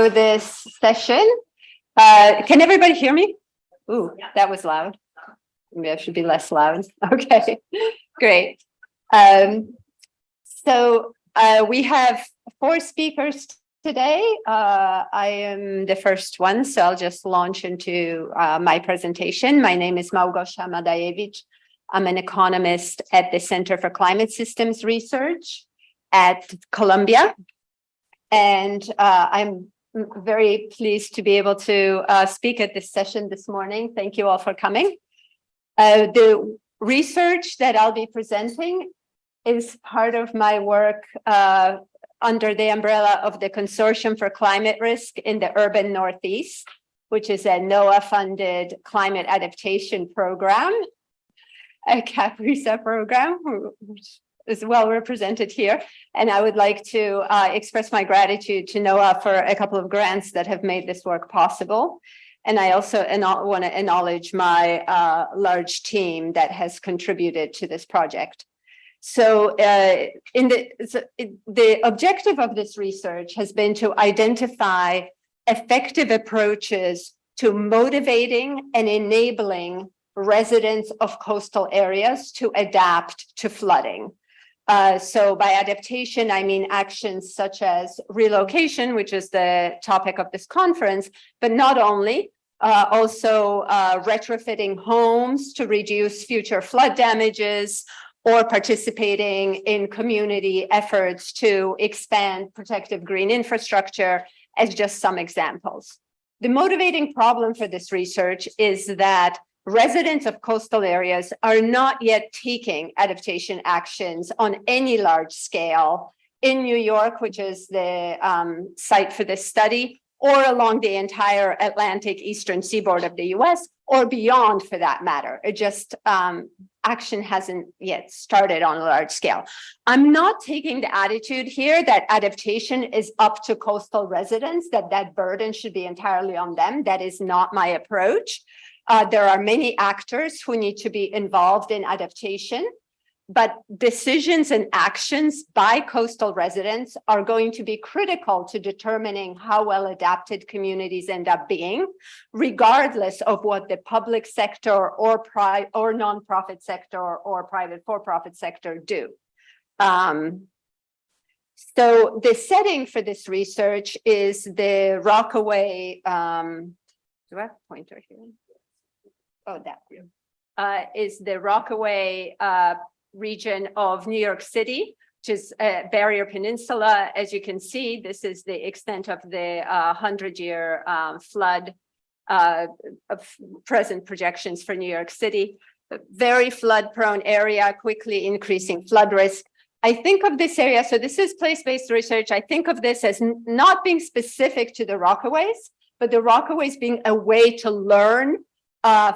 for this session. Can everybody hear me? Ooh, that was loud. Maybe I should be less loud. Okay, great. So we have 4 speakers today. I am the first one, so I'll just launch into my presentation. My name is Malgosia Madajewicz. I'm an economist at the Center for Climate Systems Research at Columbia. And I'm very pleased to be able to speak at this session this morning. Thank you all for coming. The research that I'll be presenting is part of my work under the umbrella of the Consortium for Climate Risk in the Urban Northeast, which is a NOAA-funded climate adaptation program, a CAPRISA program, which is well represented here. And I would like to express my gratitude to NOAA for a couple of grants that have made this work possible. And I also want to acknowledge my large team that has contributed to this project. So the objective of this research has been to identify effective approaches to motivating and enabling residents of coastal areas to adapt to flooding. So by adaptation, I mean actions such as relocation, which is the topic of this conference, but not only, also retrofitting homes to reduce future flood damages, or participating in community efforts to expand protective green infrastructure as just some examples. The motivating problem for this research is that residents of coastal areas are not yet taking adaptation actions on any large scale in New York, which is the site for this study, or along the entire Atlantic eastern seaboard of the US, or beyond for that matter. It just, action hasn't yet started on a large scale. I'm not taking the attitude here that adaptation is up to coastal residents, that burden should be entirely on them. That is not my approach. There are many actors who need to be involved in adaptation, but decisions and actions by coastal residents are going to be critical to determining how well adapted communities end up being, regardless of what the public sector or nonprofit sector or private for-profit sector do. So the setting for this research is the Rockaway, do I have a pointer here? Oh, that is the Rockaway region of New York City, which is a barrier peninsula. As you can see, this is the extent of the 100-year flood of present projections for New York City. A very flood-prone area, quickly increasing flood risk. I think of this area, so this is place-based research. I think of this as not being specific to the Rockaways, but the Rockaways being a way to learn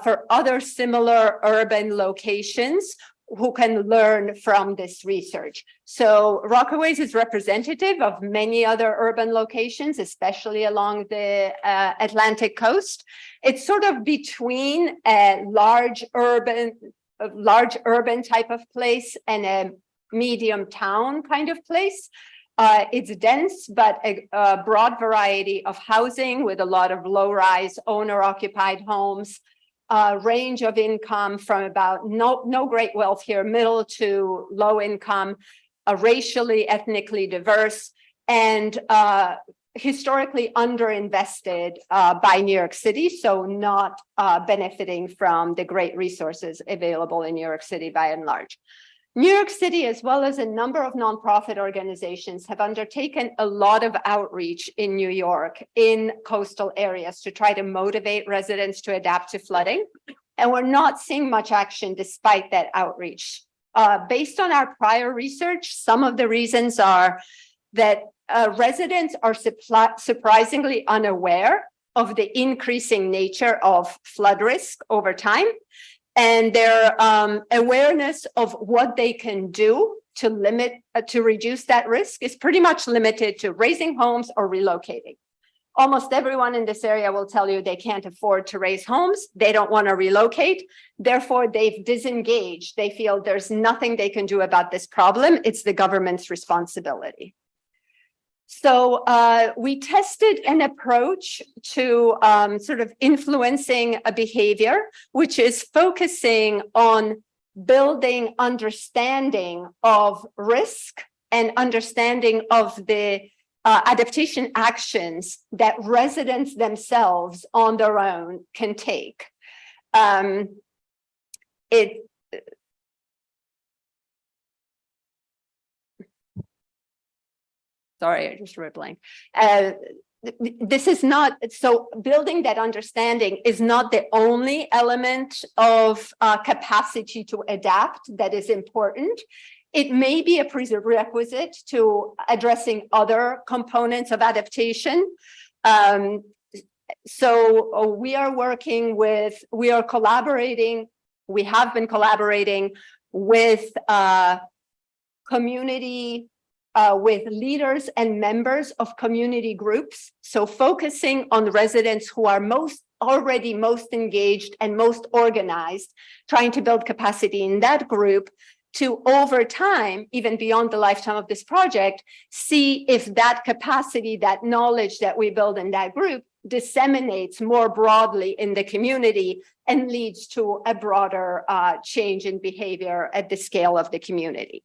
for other similar urban locations who can learn from this research. So Rockaways is representative of many other urban locations, especially along the Atlantic coast. It's sort of between a large urban type of place and a medium town kind of place. It's dense, but a broad variety of housing with a lot of low-rise owner-occupied homes. Range of income from about no great wealth here, middle to low income, racially, ethnically diverse, and historically underinvested by New York City, so not benefiting from the great resources available in New York City by and large. New York City, as well as a number of nonprofit organizations, have undertaken a lot of outreach in New York in coastal areas to try to motivate residents to adapt to flooding. And we're not seeing much action despite that outreach. Based on our prior research, some of the reasons are that residents are surprisingly unaware of the increasing nature of flood risk over time. And their awareness of what they can do to reduce that risk is pretty much limited to raising homes or relocating. Almost everyone in this area will tell you they can't afford to raise homes. They don't want to relocate. Therefore, they've disengaged. They feel there's nothing they can do about this problem. It's the government's responsibility. So we tested an approach to sort of influencing a behavior, which is focusing on building understanding of risk and understanding of the adaptation actions that residents themselves on their own can take. Sorry, I just wrote blank. This is not, so building that understanding is not the only element of capacity to adapt that is important. It may be a prerequisite to addressing other components of adaptation. So we are working with, we have been collaborating with community, with leaders and members of community groups. So focusing on residents who are already most engaged and most organized, trying to build capacity in that group to, over time, even beyond the lifetime of this project, see if that capacity, that knowledge that we build in that group disseminates more broadly in the community and leads to a broader change in behavior at the scale of the community.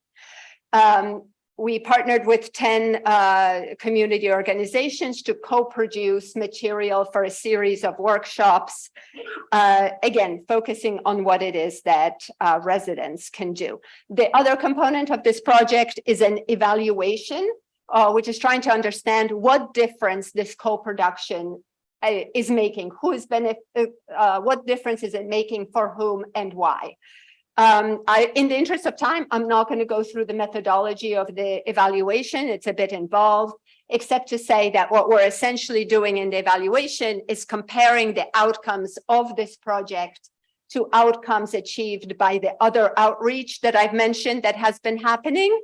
We partnered with 10 community organizations to co-produce material for a series of workshops, again, focusing on what it is that residents can do. The other component of this project is an evaluation, which is trying to understand what difference this co-production is making, what difference is it making for whom and why. In the interest of time, I'm not going to go through the methodology of the evaluation. It's a bit involved, except to say that what we're essentially doing in the evaluation is comparing the outcomes of this project to outcomes achieved by the other outreach that I've mentioned that has been happening.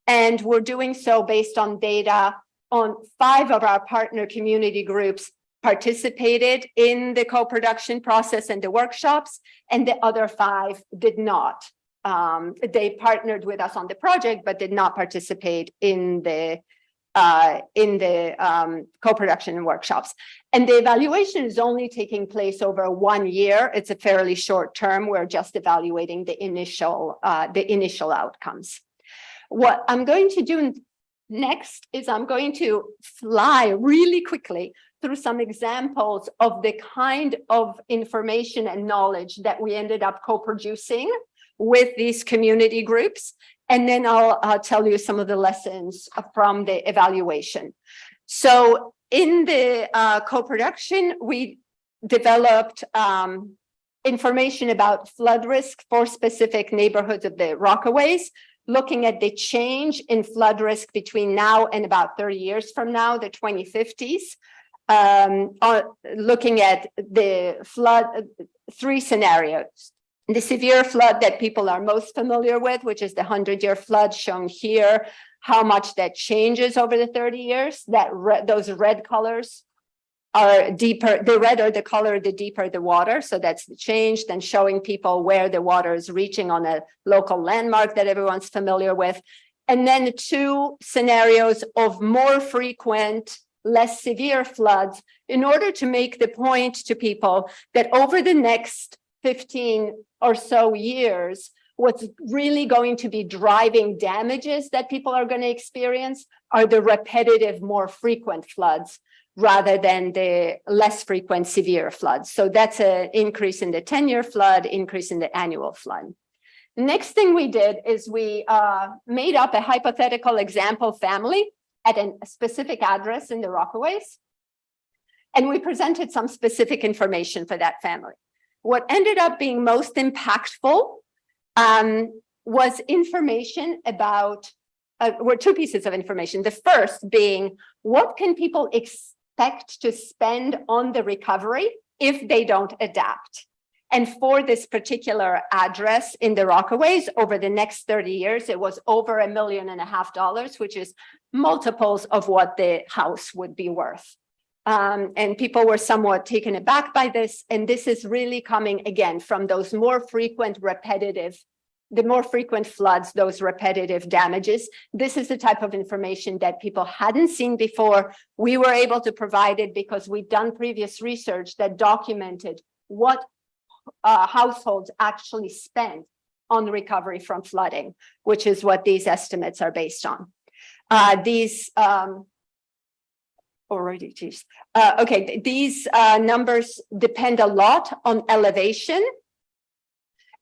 And we're doing so based on data on 5 of our partner community groups participated in the co-production process and the workshops, and the other 5 did not. They partnered with us on the project, but did not participate in the co-production and workshops. And the evaluation is only taking place over 1 year. It's a fairly short term. We're just evaluating the initial outcomes. What I'm going to do next is I'm going to fly really quickly through some examples of the kind of information and knowledge that we ended up co-producing with these community groups. And then I'll tell you some of the lessons from the evaluation. So in the co-production, we developed information about flood risk for specific neighborhoods of the Rockaways, looking at the change in flood risk between now and about 30 years from now, the 2050s. Looking at the flood, 3 scenarios. The severe flood that people are most familiar with, which is the 100-year flood shown here, how much that changes over the 30 years. Those red colors are deeper. The redder the color, the deeper the water. So that's the change. Then showing people where the water is reaching on a local landmark that everyone's familiar with. And then 2 scenarios of more frequent, less severe floods, in order to make the point to people that over the next 15 or so years, what's really going to be driving damages that people are going to experience are the repetitive, more frequent floods rather than the less frequent severe floods. So that's an increase in the 10-year flood, increase in the annual flood. The next thing we did is we made up a hypothetical example family at a specific address in the Rockaways. And we presented some specific information for that family. What ended up being most impactful was information about, were 2 pieces of information. The first being, what can people expect to spend on the recovery if they don't adapt? And for this particular address in the Rockaways, over the next 30 years, it was over $1.5 million, which is multiples of what the house would be worth. And people were somewhat taken aback by this. And this is really coming, again, from those more frequent repetitive the more frequent floods, those repetitive damages. This is the type of information that people hadn't seen before. We were able to provide it because we'd done previous research that documented what households actually spent on recovery from flooding, which is what these estimates are based on. These numbers depend a lot on elevation.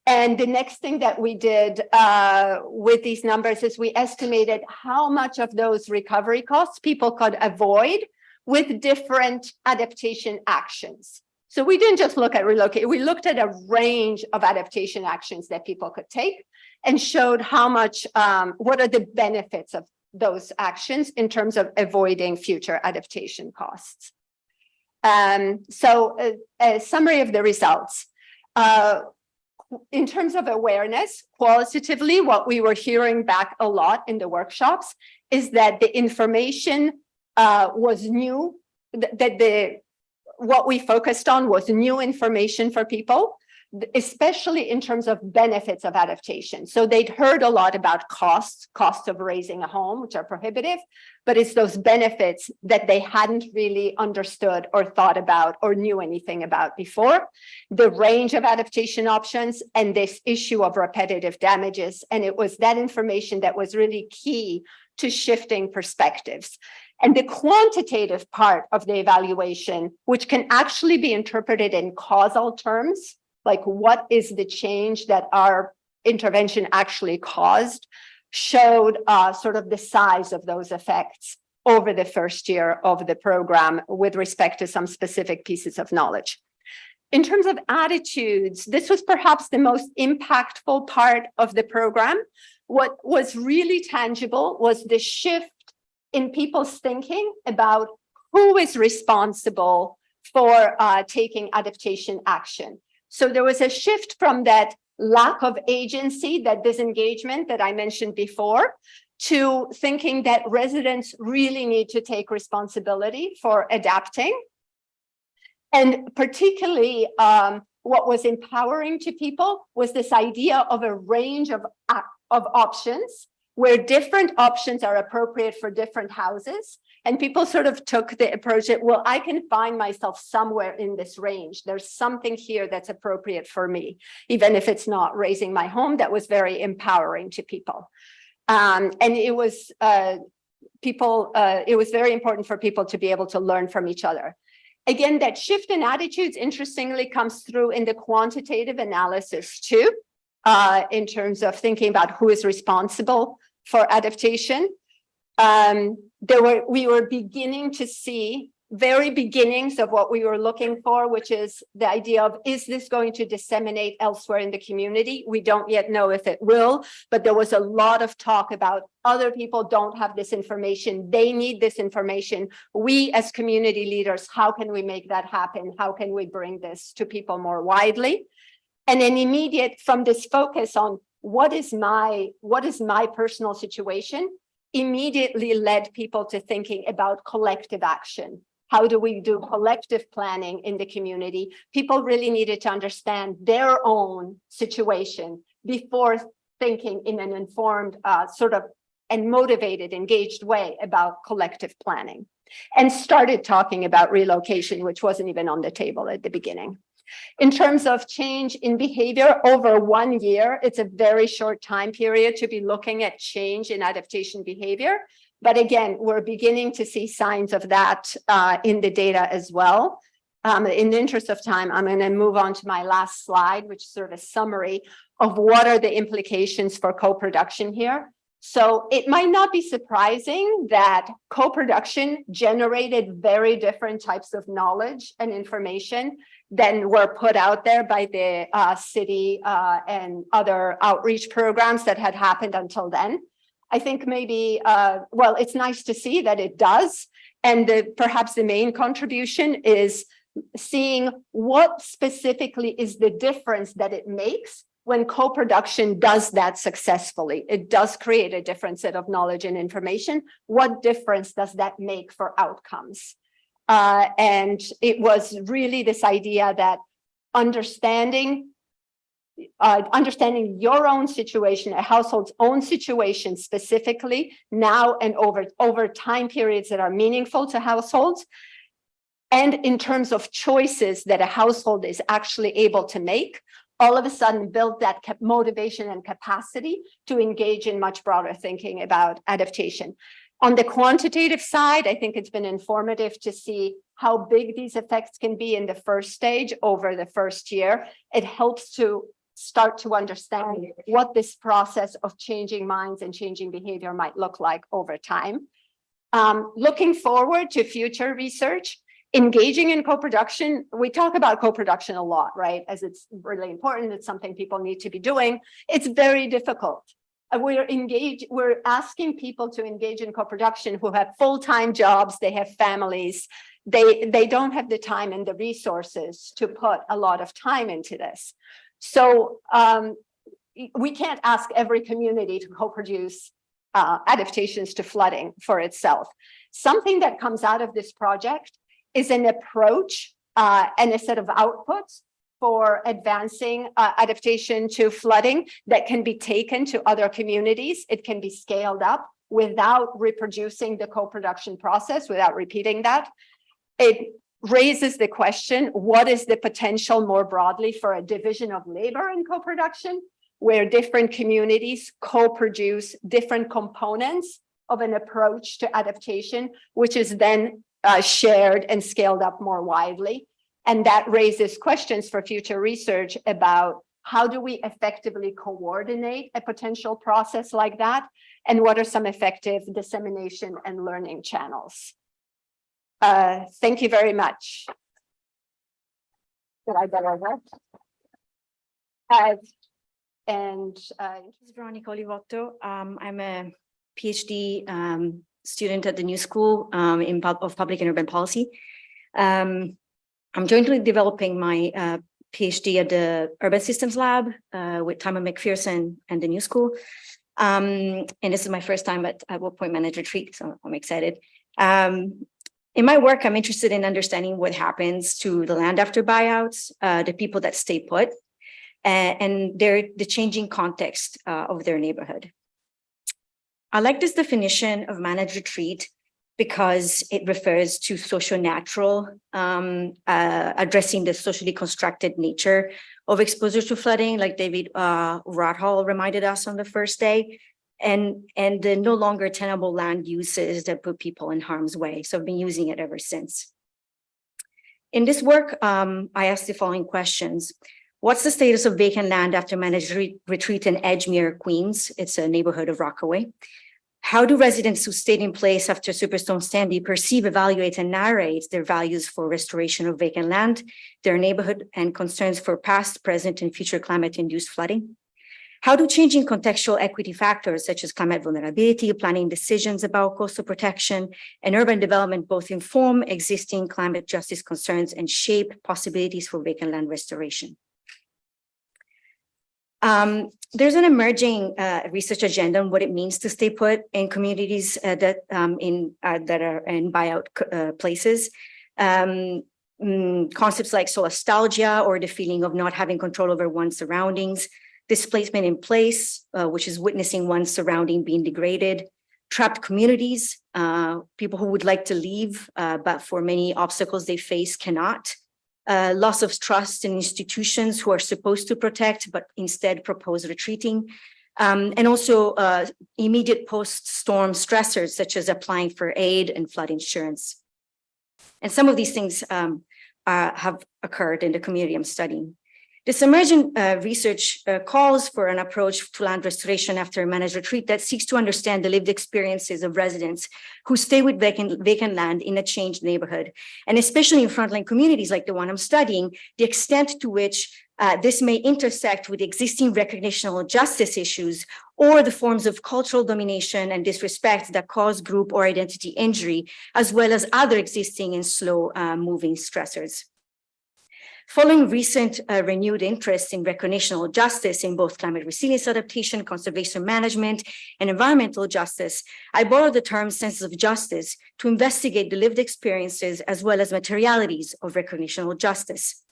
And the next thing that we did with these numbers is we estimated how much of those recovery costs people could avoid with different adaptation actions. So we didn't just look at relocate, we looked at a range of adaptation actions that people could take and showed how much, what are the benefits of those actions in terms of avoiding future adaptation costs. So a summary of the results. In terms of awareness, qualitatively, what we were hearing back a lot in the workshops is that the information was new, what we focused on was new information for people, especially in terms of benefits of adaptation. So they'd heard a lot about costs of raising a home, which are prohibitive, but it's those benefits that they hadn't really understood or thought about or knew anything about before. The range of adaptation options and this issue of repetitive damages. And it was that information that was really key to shifting perspectives. And the quantitative part of the evaluation, which can actually be interpreted in causal terms, like what is the change that our intervention actually caused, showed sort of the size of those effects over the first year of the program with respect to some specific pieces of knowledge. In terms of attitudes, this was perhaps the most impactful part of the program. What was really tangible was the shift in people's thinking about who is responsible for taking adaptation action. So there was a shift from that lack of agency, that disengagement that I mentioned before, to thinking that residents really need to take responsibility for adapting. And particularly what was empowering to people was this idea of a range of options where different options are appropriate for different houses. And people sort of took the approach that, well, I can find myself somewhere in this range. There's something here that's appropriate for me, even if it's not raising my home. That was very empowering to people. And it was it was very important for people to be able to learn from each other. Again, that shift in attitudes, interestingly, comes through in the quantitative analysis too, in terms of thinking about who is responsible for adaptation. We were beginning to see very beginnings of what we were looking for, which is the idea of, is this going to disseminate elsewhere in the community? We don't yet know if it will, but there was a lot of talk about other people don't have this information. They need this information. We as community leaders, how can we make that happen? How can we bring this to people more widely? And an immediate, from this focus on what is my personal situation, immediately led people to thinking about collective action. How do we do collective planning in the community? People really needed to understand their own situation before thinking in an informed and motivated, engaged way about collective planning, and started talking about relocation, which wasn't even on the table at the beginning. In terms of change in behavior over 1 year, it's a very short time period to be looking at change in adaptation behavior. But again, we're beginning to see signs of that in the data as well. In the interest of time, I'm going to move on to my last slide, which is sort of a summary of what are the implications for co-production here. So it might not be surprising that co-production generated very different types of knowledge and information than were put out there by the city and other outreach programs that had happened until then. I think maybe, well, it's nice to see that it does. And perhaps the main contribution is seeing what specifically is the difference that it makes when co-production does that successfully. It does create a different set of knowledge and information. What difference does that make for outcomes? And it was really this idea that understanding understanding your own situation, a household's own situation specifically now and over time periods that are meaningful to households, and in terms of choices that a household is actually able to make, all of a sudden build that motivation and capacity to engage in much broader thinking about adaptation. On the quantitative side, I think it's been informative to see how big these effects can be in the first stage over the first year. It helps to start to understand what this process of changing minds and changing behavior might look like over time. Looking forward to future research, engaging in co-production. We talk about co-production a lot, right? As it's really important. It's something people need to be doing. It's very difficult. We're asking people to engage in co-production who have full-time jobs, they have families, they don't have the time and the resources to put a lot of time into this. So we can't ask every community to co-produce adaptations to flooding for itself. Something that comes out of this project is an approach and a set of outputs for advancing adaptation to flooding that can be taken to other communities. It can be scaled up without reproducing the co-production process, without repeating that. It raises the question, what is the potential more broadly for a division of labor in co-production, where different communities co-produce different components of an approach to adaptation, which is then shared and scaled up more widely. And that raises questions for future research about how do we effectively coordinate a potential process like that? And what are some effective dissemination and learning channels? Thank you very much. Did I get over? This is Veronica Olivotto. I'm a PhD student at the New School of Public and Urban Policy. I'm jointly developing my PhD at the Urban Systems Lab with Timon McPherson and the New School. And this is my first time at WorkPoint Managed Retreat, so I'm excited. In my work, I'm interested in understanding what happens to the land after buyouts, the people that stay put, and the changing context of their neighborhood. I like this definition of managed retreat because it refers to socio-natural, addressing the socially constructed nature of exposure to flooding, like David Rothall reminded us on the first day, and the no longer tenable land uses that put people in harm's way. So I've been using it ever since. In this work, I asked the following questions. What's the status of vacant land after managed retreat in Edgemere, Queens? It's a neighborhood of Rockaway. How do residents who stayed in place after Superstorm Sandy perceive, evaluate, and narrate their values for restoration of vacant land, their neighborhood, and concerns for past, present, and future climate-induced flooding? How do changing contextual equity factors such as climate vulnerability, planning decisions about coastal protection, and urban development both inform existing climate justice concerns and shape possibilities for vacant land restoration? There's an emerging research agenda on what it means to stay put in communities that are in buyout places. Concepts like solastalgia, or the feeling of not having control over one's surroundings, displacement in place, which is witnessing one's surrounding being degraded, trapped communities, people who would like to leave, but for many obstacles they face cannot. Loss of trust in institutions who are supposed to protect, but instead propose retreating. And also immediate post-storm stressors, such as applying for aid and flood insurance. And some of these things have occurred in the community I'm studying. This emergent research calls for an approach to land restoration after a managed retreat that seeks to understand the lived experiences of residents who stay with vacant land in a changed neighborhood, and especially in frontline communities like the one I'm studying, the extent to which this may intersect with existing recognitional justice issues or the forms of cultural domination and disrespect that cause group or identity injury, as well as other existing and slow moving stressors. Following recent renewed interest in recognitional justice in both climate resilience adaptation, conservation management, and environmental justice, I borrowed the term senses of justice to investigate the lived experiences as well as materialities of recognitional justice.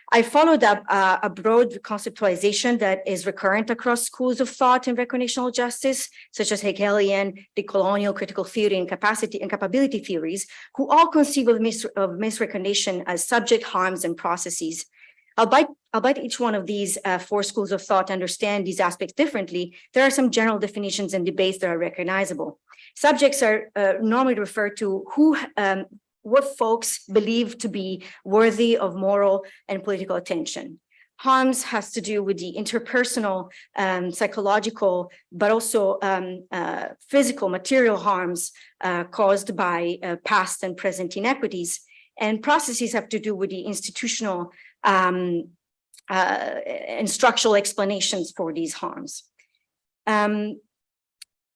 I followed up a broad conceptualization that is recurrent across schools of thought in recognitional justice, such as Hegelian, decolonial, critical theory, and capacity and capability theories, who all conceive of misrecognition as subject harms and processes. Albeit each one of these four schools of thought understand these aspects differently, there are some general definitions and debates that are recognizable. Subjects are normally referred to what folks believe to be worthy of moral and political attention. Harms has to do with the interpersonal, psychological, but also physical, material harms caused by past and present inequities. And processes have to do with the institutional and structural explanations for these harms.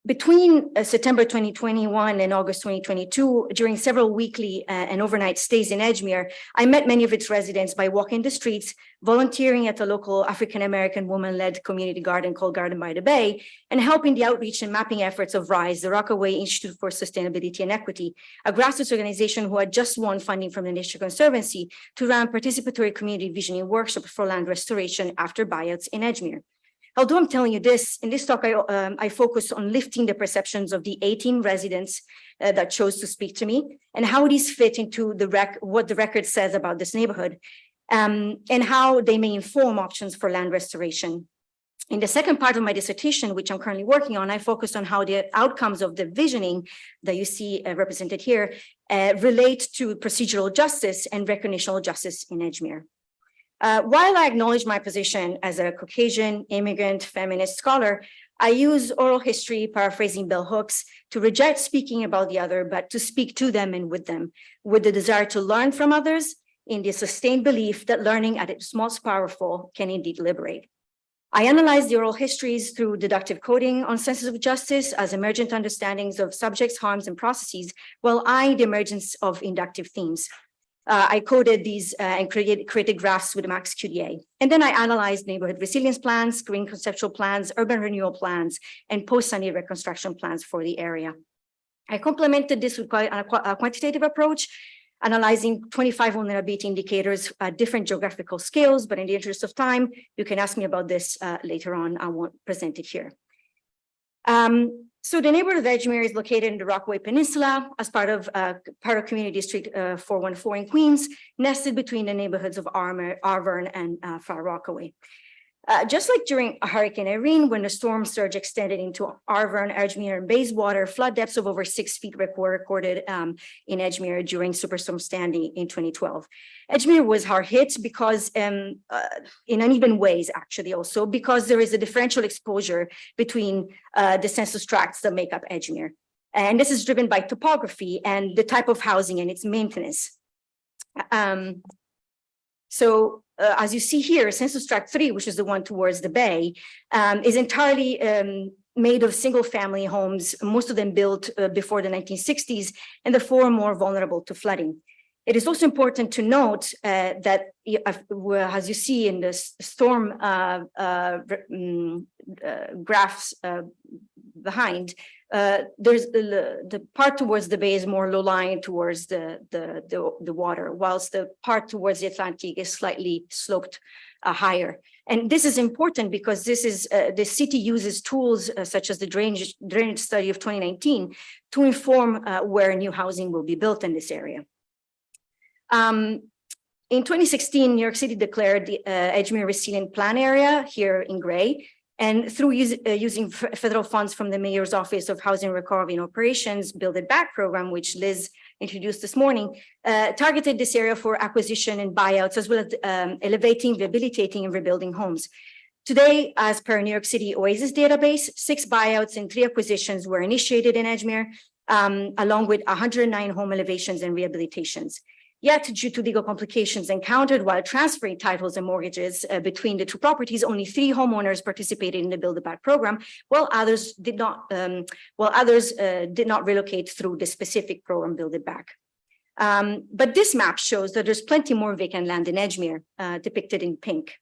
Between September 2021 and August 2022, during several weekly and overnight stays in Edgemere, I met many of its residents by walking the streets, volunteering at a local African-American woman-led community garden called Garden by the Bay, and helping the outreach and mapping efforts of RISE, the Rockaway Institute for Sustainability and Equity, a grassroots organization who had just won funding from the Nature Conservancy to run participatory community visioning workshops for land restoration after buyouts in Edgemere. Although I'm telling you this, in this talk, I focus on lifting the perceptions of the 18 residents that chose to speak to me and how these fit into what the record says about this neighborhood and how they may inform options for land restoration. In the second part of my dissertation, which I'm currently working on, I focused on how the outcomes of the visioning that you see represented here relate to procedural justice and recognitional justice in Edgemere. While I acknowledge my position as a Caucasian, immigrant, feminist scholar, I use oral history, paraphrasing bell hooks, to reject speaking about the other, but to speak to them and with them, with the desire to learn from others in the sustained belief that learning at its most powerful can indeed liberate. I analyze the oral histories through deductive coding on senses of justice as emergent understandings of subjects, harms, and processes, while eyeing the emergence of inductive themes. I coded these and created graphs with Max QDA. And then I analyzed neighborhood resilience plans, green conceptual plans, urban renewal plans, and post-Sunny reconstruction plans for the area. I complemented this with a quantitative approach, analyzing 25 vulnerability indicators at different geographical scales, but in the interest of time, you can ask me about this later on. I won't present it here. So the neighborhood of Edgemere is located in the Rockaway Peninsula as part of Community District 414 in Queens, nested between the neighborhoods of Arvern and Far Rockaway. Just like during Hurricane Irene, when the storm surge extended into Arvern, Edgemere, and Bayswater, flood depths of over 6 feet were recorded in Edgemere during Superstorm Sandy in 2012. Edgemere was hard hit because, in uneven ways, actually, also because there is a differential exposure between the census tracts that make up Edgemere. And this is driven by topography and the type of housing and its maintenance. As you see here, Census Tract 3, which is the one towards the bay, is entirely made of single-family homes, most of them built before the 1960s, and therefore more vulnerable to flooding. It is also important to note that, as you see in the storm graphs behind, there's the part towards the bay is more low-lying towards the water, whilst the part towards the Atlantic is slightly sloped higher. And this is important because this is the city uses tools such as the drainage study of 2019 to inform where new housing will be built in this area. In 2016, New York City declared the Edgemere Resilient Plan area here in gray, and through using federal funds from the Mayor's Office of Housing Recovery and Operations Build It Back program, which Liz introduced this morning, targeted this area for acquisition and buyouts, as well as elevating, rehabilitating, and rebuilding homes. Today, as per New York City OASIS database, 6 buyouts and 3 acquisitions were initiated in Edgemere, along with 109 home elevations and rehabilitations. Yet, due to legal complications encountered while transferring titles and mortgages between the 2 properties, only 3 homeowners participated in the Build It Back program, while others did not relocate through the specific program Build It Back. But this map shows that there's plenty more vacant land in Edgemere, depicted in pink.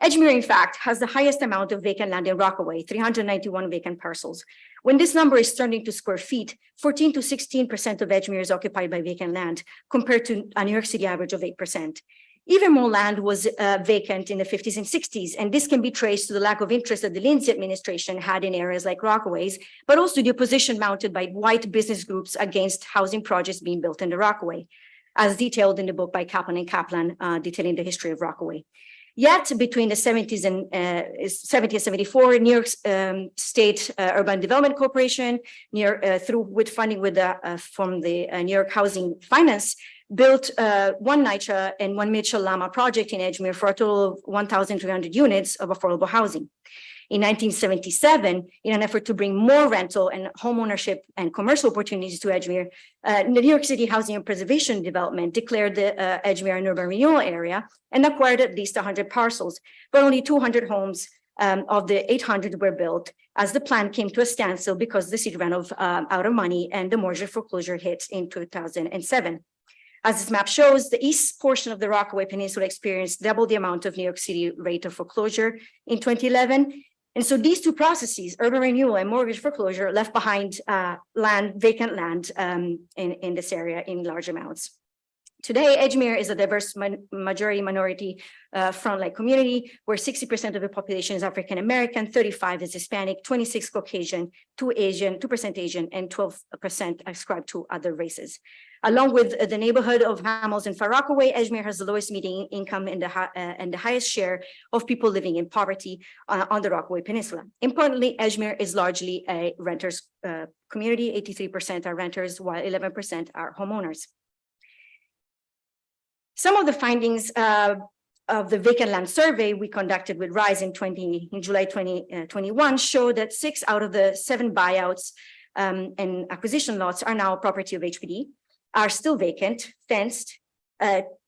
Edgemere, in fact, has the highest amount of vacant land in Rockaway, 391 vacant parcels. When this number is turned into square feet, 14 to 16% of Edgemere is occupied by vacant land, compared to a New York City average of 8%. Even more land was vacant in the 50s and 60s, and this can be traced to the lack of interest that the Lindsay administration had in areas like Rockaway's, but also the opposition mounted by white business groups against housing projects being built in the Rockaway, as detailed in the book by Kaplan and Kaplan, detailing the history of Rockaway. Yet, between the 70s and 74, New York State Urban Development Corporation, with funding from the New York Housing Finance, built one NYCHA and one Mitchell Lama project in Edgemere for a total of 1,300 units of affordable housing. In 1977, in an effort to bring more rental and homeownership and commercial opportunities to Edgemere, the New York City Housing and Preservation Development declared the Edgemere an urban renewal area and acquired at least 100 parcels, but only 200 homes of the 800 were built, as the plan came to a standstill because the city ran out of money and the mortgage foreclosure hit in 2007. As this map shows, the east portion of the Rockaway Peninsula experienced double the amount of New York City rate of foreclosure in 2011. And so these two processes, urban renewal and mortgage foreclosure, left behind vacant land in this area in large amounts. Today, Edgemere is a diverse majority-minority front-like community where 60% of the population is African-American, 35% is Hispanic, 26% Caucasian, 2% Asian, and 12% ascribe to other races. Along with the neighborhood of Hamels and Far Rockaway, Edgemere has the lowest median income and the highest share of people living in poverty on the Rockaway Peninsula. Importantly, Edgemere is largely a renters community. 83% are renters, while 11% are homeowners. Some of the findings of the vacant land survey we conducted with RISE in July 2021 show that 6 out of the 7 buyouts and acquisition lots are now property of HPD, are still vacant, fenced.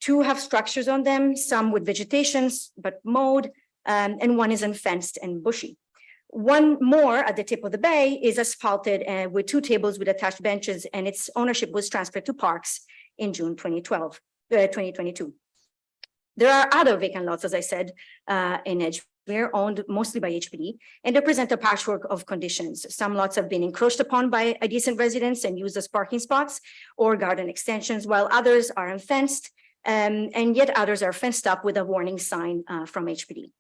2 have structures on them, some with vegetations, but mowed, and 1 is unfenced and bushy. 1 more at the tip of the bay is asphalted with 2 tables with attached benches, and its ownership was transferred to Parks in June 2022. There are other vacant lots, as I said, in Edgemere, owned mostly by HPD, and they present a patchwork of conditions. Some lots have been encroached upon by adjacent residents and used as parking spots or garden extensions, while others are unfenced, and yet others are fenced up with a warning sign from HPD.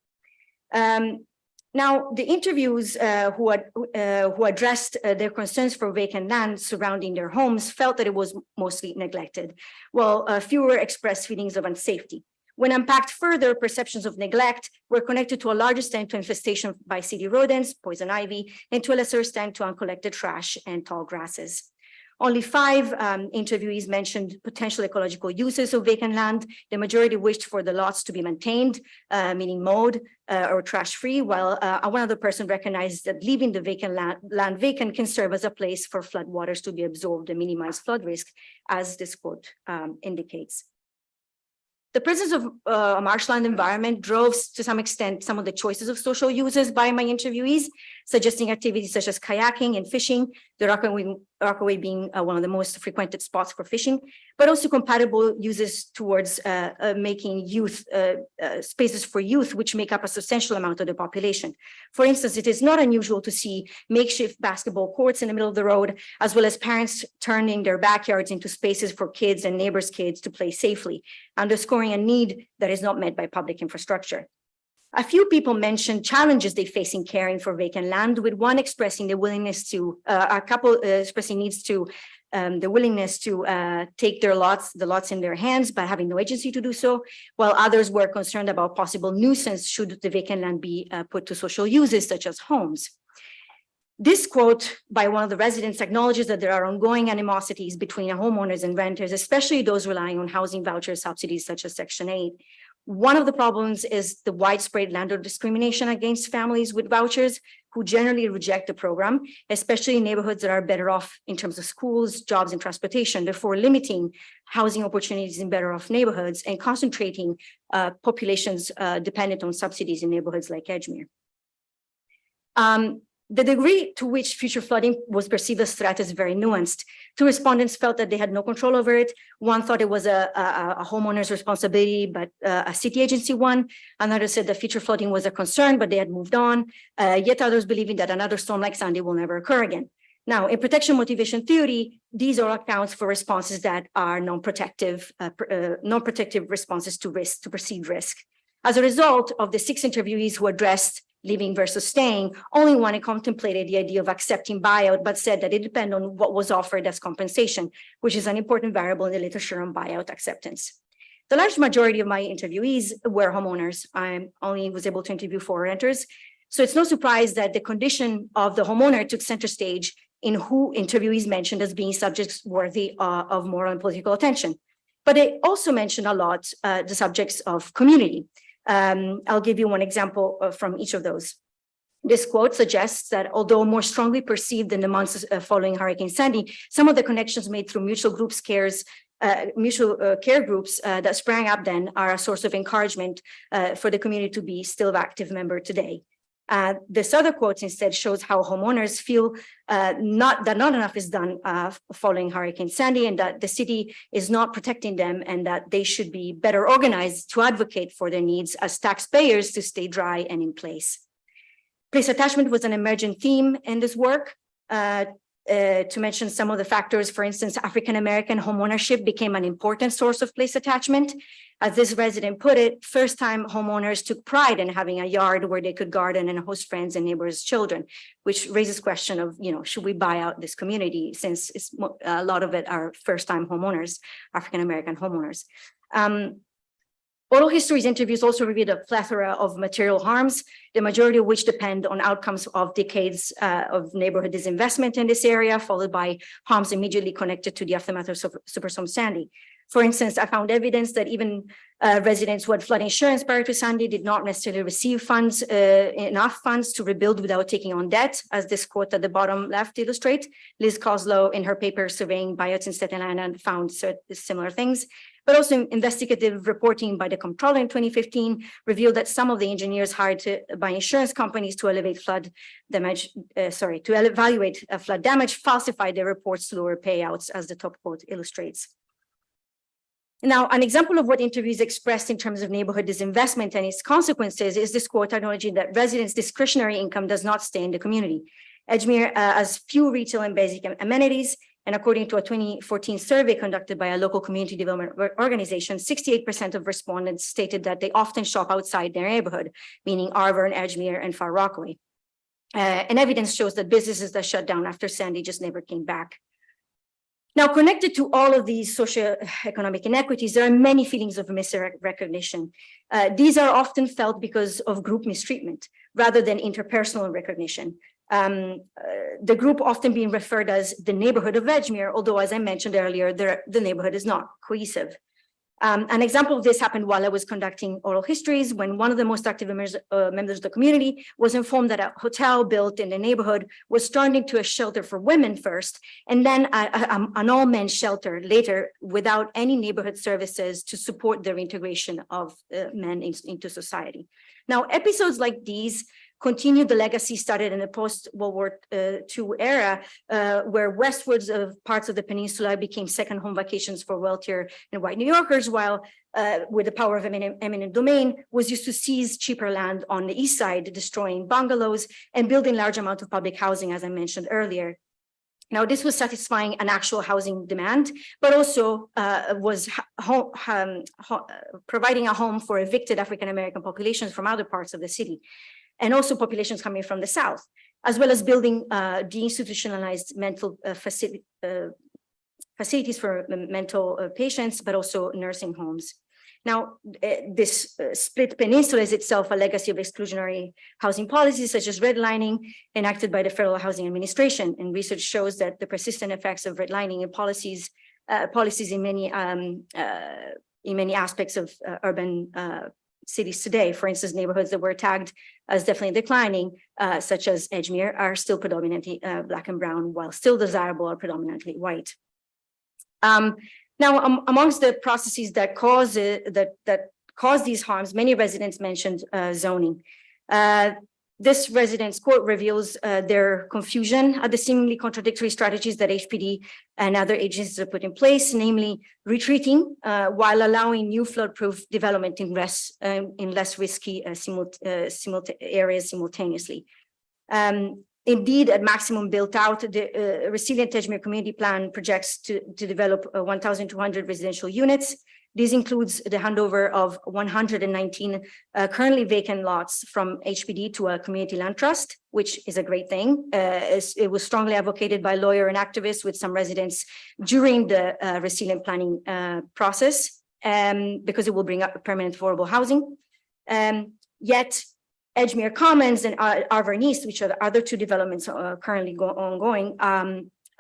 Now, the interviews who addressed their concerns for vacant land surrounding their homes felt that it was mostly neglected, while fewer expressed feelings of unsafety. When unpacked further, perceptions of neglect were connected to a large extent to infestation by city rodents, poison ivy, and to a lesser extent to uncollected trash and tall grasses. Only 5 interviewees mentioned potential ecological uses of vacant land. The majority wished for the lots to be maintained, meaning mowed or trash-free, while one other person recognized that leaving the vacant land vacant can serve as a place for floodwaters to be absorbed and minimize flood risk, as this quote indicates. The presence of a marshland environment drove, to some extent, some of the choices of social uses by my interviewees, suggesting activities such as kayaking and fishing, the Rockaway being one of the most frequented spots for fishing, but also compatible uses towards making spaces for youth, which make up a substantial amount of the population. For instance, it is not unusual to see makeshift basketball courts in the middle of the road, as well as parents turning their backyards into spaces for kids and neighbors' kids to play safely, underscoring a need that is not met by public infrastructure. A few people mentioned challenges they face in caring for vacant land, with one expressing the willingness to, a couple expressing needs to, the willingness to take the lots in their hands, but having no agency to do so, while others were concerned about possible nuisance should the vacant land be put to social uses such as homes. This quote by one of the residents acknowledges that there are ongoing animosities between homeowners and renters, especially those relying on housing voucher subsidies such as Section 8. One of the problems is the widespread landlord discrimination against families with vouchers who generally reject the program, especially in neighborhoods that are better off in terms of schools, jobs, and transportation, therefore limiting housing opportunities in better off neighborhoods and concentrating populations dependent on subsidies in neighborhoods like Edgemere. The degree to which future flooding was perceived as threat is very nuanced. 2 respondents felt that they had no control over it. One thought it was a homeowner's responsibility, but a city agency one. Another said that future flooding was a concern, but they had moved on. Yet others believing that another storm like Sandy will never occur again. Now, in protection motivation theory, these are accounts for responses that are non-protective responses to risk, to perceived risk. As a result of the 6 interviewees who addressed leaving versus staying, only one contemplated the idea of accepting buyout, but said that it depended on what was offered as compensation, which is an important variable in the literature on buyout acceptance. The large majority of my interviewees were homeowners. I only was able to interview 4 renters. So it's no surprise that the condition of the homeowner took center stage in who interviewees mentioned as being subjects worthy of moral and political attention. But they also mentioned a lot the subjects of community. I'll give you one example from each of those. This quote suggests that although more strongly perceived in the months following Hurricane Sandy, some of the connections made through mutual care groups that sprang up then are a source of encouragement for the community to be still an active member today. This other quote instead shows how homeowners feel not enough is done following Hurricane Sandy, and that the city is not protecting them, and that they should be better organized to advocate for their needs as taxpayers to stay dry and in place. Place attachment was an emergent theme in this work. To mention some of the factors, for instance, African-American homeownership became an important source of place attachment. As this resident put it, first-time homeowners took pride in having a yard where they could garden and host friends and neighbors' children, which raises question of, should we buy out this community, since a lot of it are first-time homeowners, African-American homeowners. Oral histories interviews also revealed a plethora of material harms, the majority of which depend on outcomes of decades of neighborhood disinvestment in this area, followed by harms immediately connected to the aftermath of Superstorm Sandy. For instance, I found evidence that even residents who had flood insurance prior to Sandy did not necessarily receive enough funds to rebuild without taking on debt, as this quote at the bottom left illustrates. Liz Coslow, in her paper surveying buyouts in Staten Island, found similar things. But also investigative reporting by the comptroller in 2015 revealed that some of the engineers hired by insurance companies to evaluate flood damage falsified their reports to lower payouts, as the top quote illustrates. Now, an example of what interviews expressed in terms of neighborhood disinvestment and its consequences is this quote acknowledging that residents' discretionary income does not stay in the community. Edgemere has few retail and basic amenities, and according to a 2014 survey conducted by a local community development organization, 68% of respondents stated that they often shop outside their neighborhood, meaning Arbor and Edgemere and Far Rockaway. And evidence shows that businesses that shut down after Sandy just never came back. Now, connected to all of these socioeconomic inequities, there are many feelings of misrecognition. These are often felt because of group mistreatment rather than interpersonal recognition. The group often being referred as the neighborhood of Edgemere, although, as I mentioned earlier, the neighborhood is not cohesive. An example of this happened while I was conducting oral histories, when one of the most active members of the community was informed that a hotel built in the neighborhood was turned into a shelter for women first, and then an all-men shelter later, without any neighborhood services to support their integration of men into society. Now, episodes like these continued the legacy started in the post-World War II era, where westwards of parts of the peninsula became second home vacations for wealthier and white New Yorkers, while with the power of eminent domain was used to seize cheaper land on the east side, destroying bungalows and building large amounts of public housing, as I mentioned earlier. Now, this was satisfying an actual housing demand, but also was providing a home for evicted African-American populations from other parts of the city, and also populations coming from the south, as well as building deinstitutionalized mental facilities for mental patients, but also nursing homes. Now, this split peninsula is itself a legacy of exclusionary housing policies, such as redlining, enacted by the Federal Housing Administration. And research shows that the persistent effects of redlining and policies in many aspects of urban cities today. For instance, neighborhoods that were tagged as definitely declining, such as Edgemere, are still predominantly Black and brown, while still desirable are predominantly white. Now, amongst the processes that cause these harms, many residents mentioned zoning. This resident's quote reveals their confusion at the seemingly contradictory strategies that HPD and other agencies have put in place, namely retreating while allowing new flood-proof development in less risky areas simultaneously. Indeed, at maximum built out, the Resilient Edgemere Community Plan projects to develop 1,200 residential units. This includes the handover of 119 currently vacant lots from HPD to a community land trust, which is a great thing. It was strongly advocated by lawyers and activists with some residents during the resilient planning process, because it will bring up permanent affordable housing. Yet Edgemere Commons and Arverne East, which are the other two developments currently ongoing,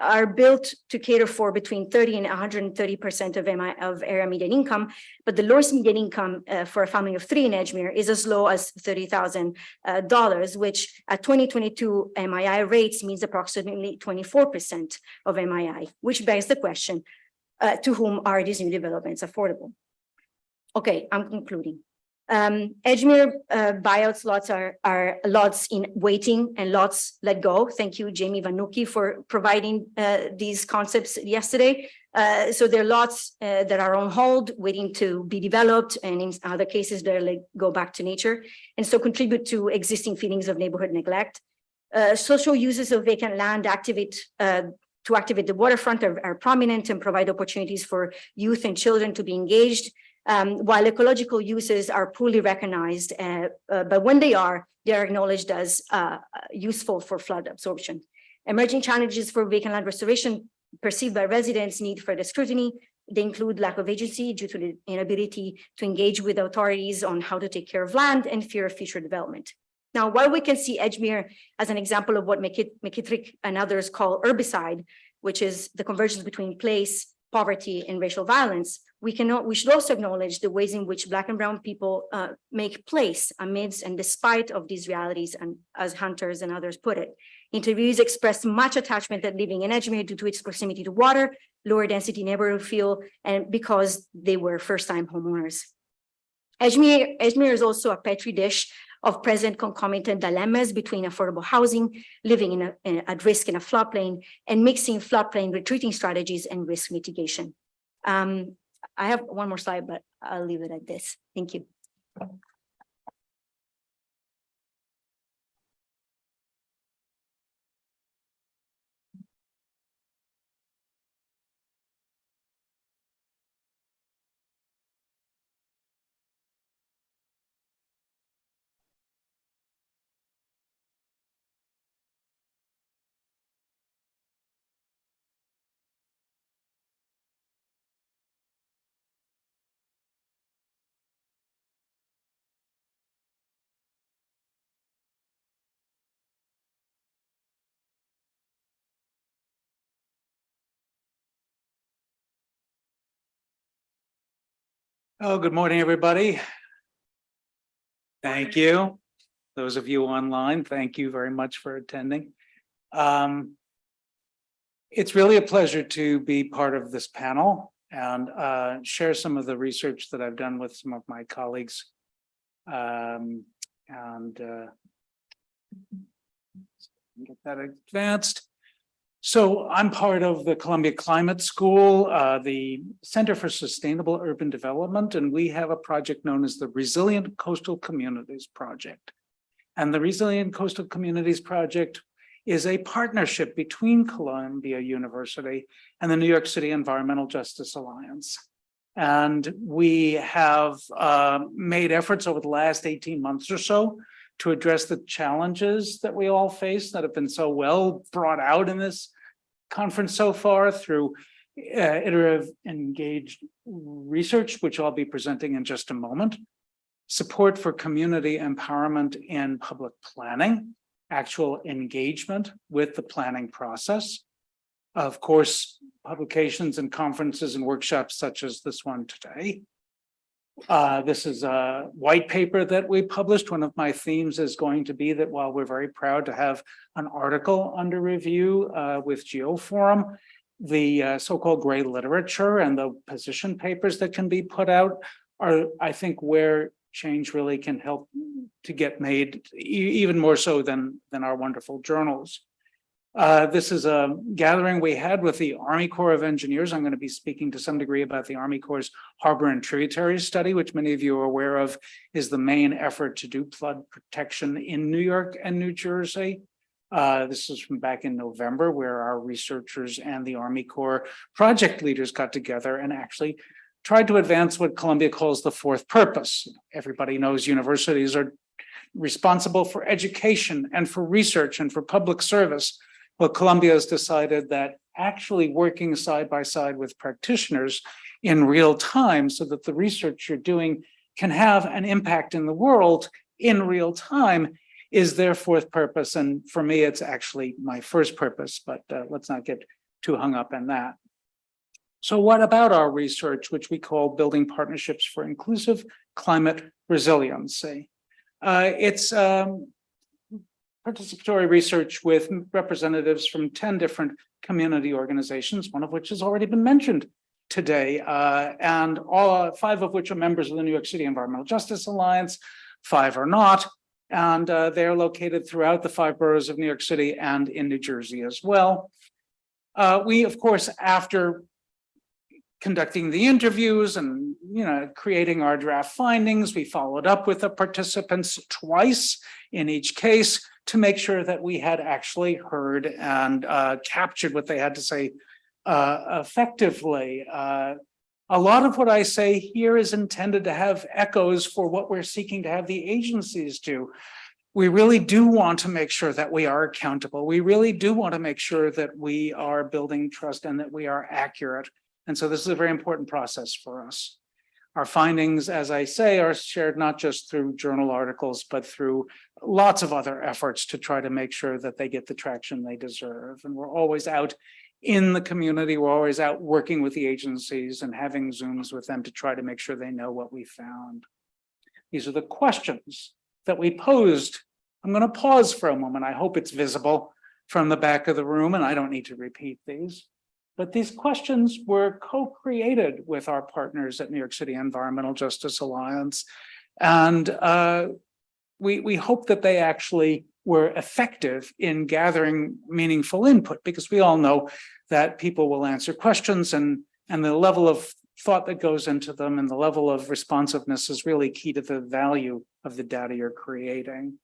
are built to cater for between 30 and 130% of area median income, but the lowest median income for a family of three in Edgemere is as low as $30,000, which at 2022 MII rates means approximately 24% of MII, which begs the question, to whom are these new developments affordable? Okay, I'm concluding. Edgemere buyouts lots are lots in waiting and lots let go. Thank you, Jamie Vanucci, for providing these concepts yesterday. So there are lots that are on hold, waiting to be developed, and in other cases, they're like go back to nature, and so contribute to existing feelings of neighborhood neglect. Social uses of vacant land to activate the waterfront are prominent and provide opportunities for youth and children to be engaged. While ecological uses are poorly recognized, but when they are acknowledged as useful for flood absorption. Emerging challenges for vacant land restoration perceived by residents need further scrutiny. They include lack of agency due to the inability to engage with authorities on how to take care of land and fear of future development. Now, while we can see Edgemere as an example of what McKittrick and others call herbicide, which is the convergence between place, poverty, and racial violence, we should also acknowledge the ways in which Black and Brown people make place amidst and despite of these realities, and as Hunters and others put it. Interviewees expressed much attachment at living in Edgemere due to its proximity to water, lower density neighborhood feel, and because they were first-time homeowners. Edgemere is also a petri dish of present concomitant dilemmas between affordable housing, living at risk in a floodplain, and mixing floodplain retreating strategies and risk mitigation. I have one more slide, but I'll leave it at this. Thank you. Oh, good morning, everybody. Thank you. Those of you online, thank you very much for attending. It's really a pleasure to be part of this panel and share some of the research that I've done with some of my colleagues. Get that advanced. So I'm part of the Columbia Climate School, the Center for Sustainable Urban Development, and we have a project known as the Resilient Coastal Communities Project. And the Resilient Coastal Communities Project is a partnership between Columbia University and the New York City Environmental Justice Alliance. And we have made efforts over the last 18 months or so to address the challenges that we all face that have been so well brought out in this conference so far through iterative engaged research, which I'll be presenting in just a moment, support for community empowerment in public planning, actual engagement with the planning process, of course, publications and conferences and workshops such as this one today. This is a white paper that we published. One of my themes is going to be that while we're very proud to have an article under review with Geoforum, the so-called gray literature and the position papers that can be put out are, I think, where change really can help to get made, even more so than our wonderful journals. This is a gathering we had with the Army Corps of Engineers. I'm going to be speaking to some degree about the Army Corps' Harbor and Tributaries Study, which many of you are aware of is the main effort to do flood protection in New York and New Jersey. This is from back in November, where our researchers and the Army Corps project leaders got together and actually tried to advance what Columbia calls the fourth purpose. Everybody knows universities are responsible for education and for research and for public service. Well, Columbia has decided that actually working side by side with practitioners in real time so that the research you're doing can have an impact in the world in real time is their fourth purpose. And for me, it's actually my first purpose, but let's not get too hung up in that. So what about our research, which we call Building Partnerships for Inclusive Climate Resiliency? It's participatory research with representatives from 10 different community organizations, one of which has already been mentioned today, and all 5 of which are members of the New York City Environmental Justice Alliance, 5 are not, and they're located throughout the 5 boroughs of New York City and in New Jersey as well. We, of course, after conducting the interviews and creating our draft findings, we followed up with the participants twice in each case to make sure that we had actually heard and captured what they had to say effectively. A lot of what I say here is intended to have echoes for what we're seeking to have the agencies do. We really do want to make sure that we are accountable. We really do want to make sure that we are building trust and that we are accurate. And so this is a very important process for us. Our findings, as I say, are shared not just through journal articles, but through lots of other efforts to try to make sure that they get the traction they deserve. And we're always out in the community. We're always out working with the agencies and having Zooms with them to try to make sure they know what we found. These are the questions that we posed. I'm going to pause for a moment. I hope it's visible from the back of the room, and I don't need to repeat these. But these questions were co-created with our partners at New York City Environmental Justice Alliance. And we hope that they actually were effective in gathering meaningful input, because we all know that people will answer questions and the level of thought that goes into them and the level of responsiveness is really key to the value of the data you're creating.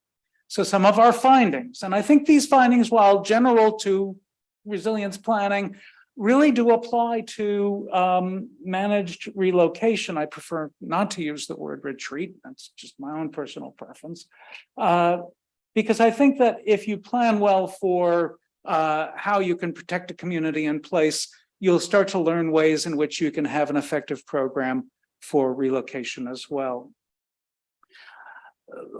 So some of our findings, and I think these findings, while general to resilience planning, really do apply to managed relocation. I prefer not to use the word retreat. That's just my own personal preference. Because I think that if you plan well for how you can protect a community in place, you'll start to learn ways in which you can have an effective program for relocation as well.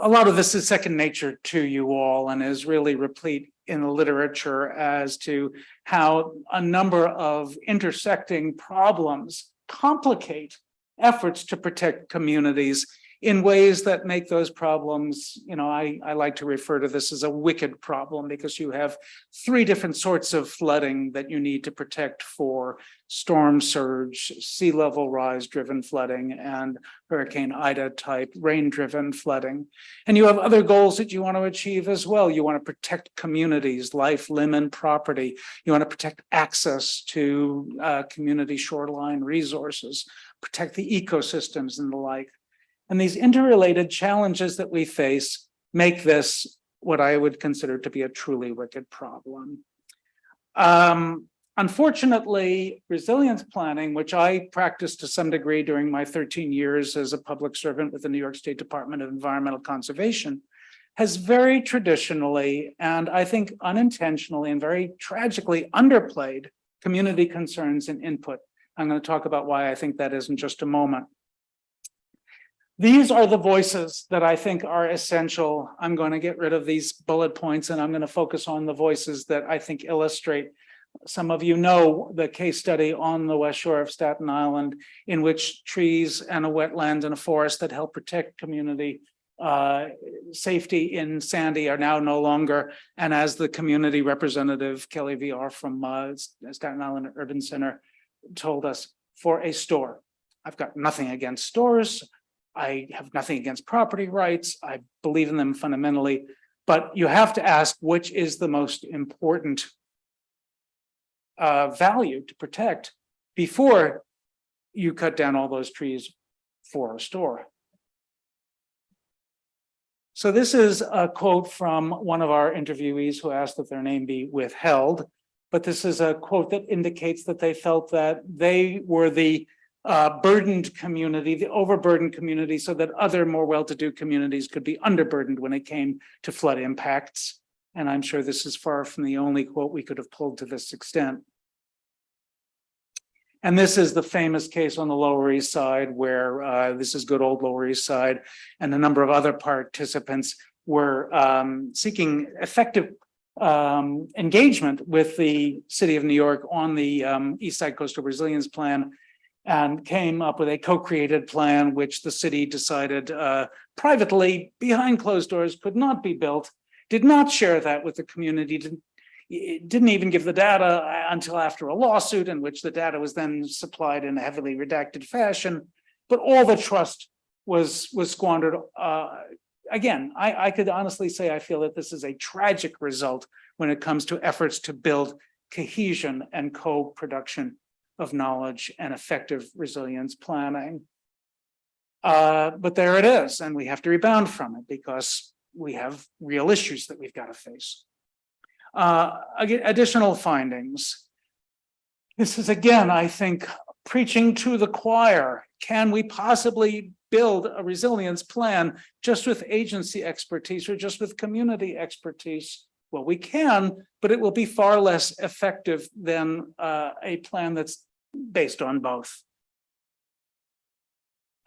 A lot of this is second nature to you all and is really replete in the literature as to how a number of intersecting problems complicate efforts to protect communities in ways that make those problems, I like to refer to this as a wicked problem, because you have 3 different sorts of flooding that you need to protect for: storm surge, sea level rise driven flooding, and Hurricane Ida type rain driven flooding. And you have other goals that you want to achieve as well. You want to protect communities, life, limb, and property. You want to protect access to community shoreline resources, protect the ecosystems and the like. And these interrelated challenges that we face make this what I would consider to be a truly wicked problem. Unfortunately, resilience planning, which I practiced to some degree during my 13 years as a public servant with the New York State Department of Environmental Conservation, has very traditionally, and I think unintentionally and very tragically, underplayed community concerns and input. I'm going to talk about why I think that is in just a moment. These are the voices that I think are essential. I'm going to get rid of these bullet points and I'm going to focus on the voices that I think illustrate. Some of you know the case study on the West Shore of Staten Island, in which trees and a wetland and a forest that help protect community safety in Sandy are now no longer. And as the community representative, Kelly VR from Staten Island Urban Center told us, for a store. I've got nothing against stores. I have nothing against property rights. I believe in them fundamentally, but you have to ask which is the most important value to protect before you cut down all those trees for a store. So this is a quote from one of our interviewees who asked that their name be withheld. But this is a quote that indicates that they felt that they were the burdened community, the overburdened community, so that other more well-to-do communities could be underburdened when it came to flood impacts. And I'm sure this is far from the only quote we could have pulled to this extent. And this is the famous case on the Lower East Side where this is good old Lower East Side, and a number of other participants were seeking effective engagement with the city of New York on the East Side Coastal Resilience Plan, and came up with a co-created plan which the city decided privately behind closed doors could not be built, did not share that with the community, didn't even give the data until after a lawsuit in which the data was then supplied in a heavily redacted fashion, but all the trust was squandered. Again, I could honestly say I feel that this is a tragic result when it comes to efforts to build cohesion and co-production of knowledge and effective resilience planning. But there it is, and we have to rebound from it because we have real issues that we've got to face. Again, additional findings. This is, again, I think, preaching to the choir. Can we possibly build a resilience plan just with agency expertise or just with community expertise? Well, we can, but it will be far less effective than a plan that's based on both.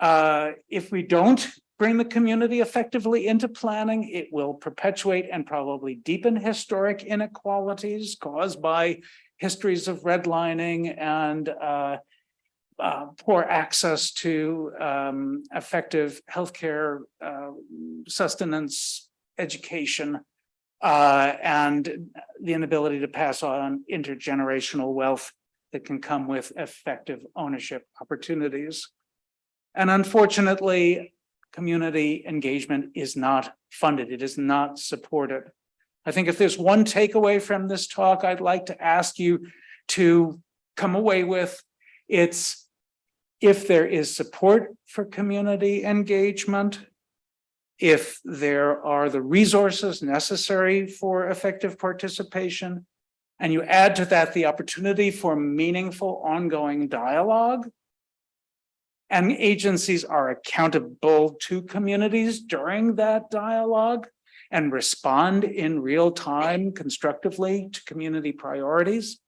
If we don't bring the community effectively into planning, it will perpetuate and probably deepen historic inequalities caused by histories of redlining and poor access to effective healthcare, sustenance, education, and the inability to pass on intergenerational wealth that can come with effective ownership opportunities. And unfortunately, community engagement is not funded. It is not supported. I think if there's one takeaway from this talk, I'd like to ask you to come away with, it's if there is support for community engagement, if there are the resources necessary for effective participation, and you add to that the opportunity for meaningful ongoing dialogue, and agencies are accountable to communities during that dialogue and respond in real time constructively to community priorities,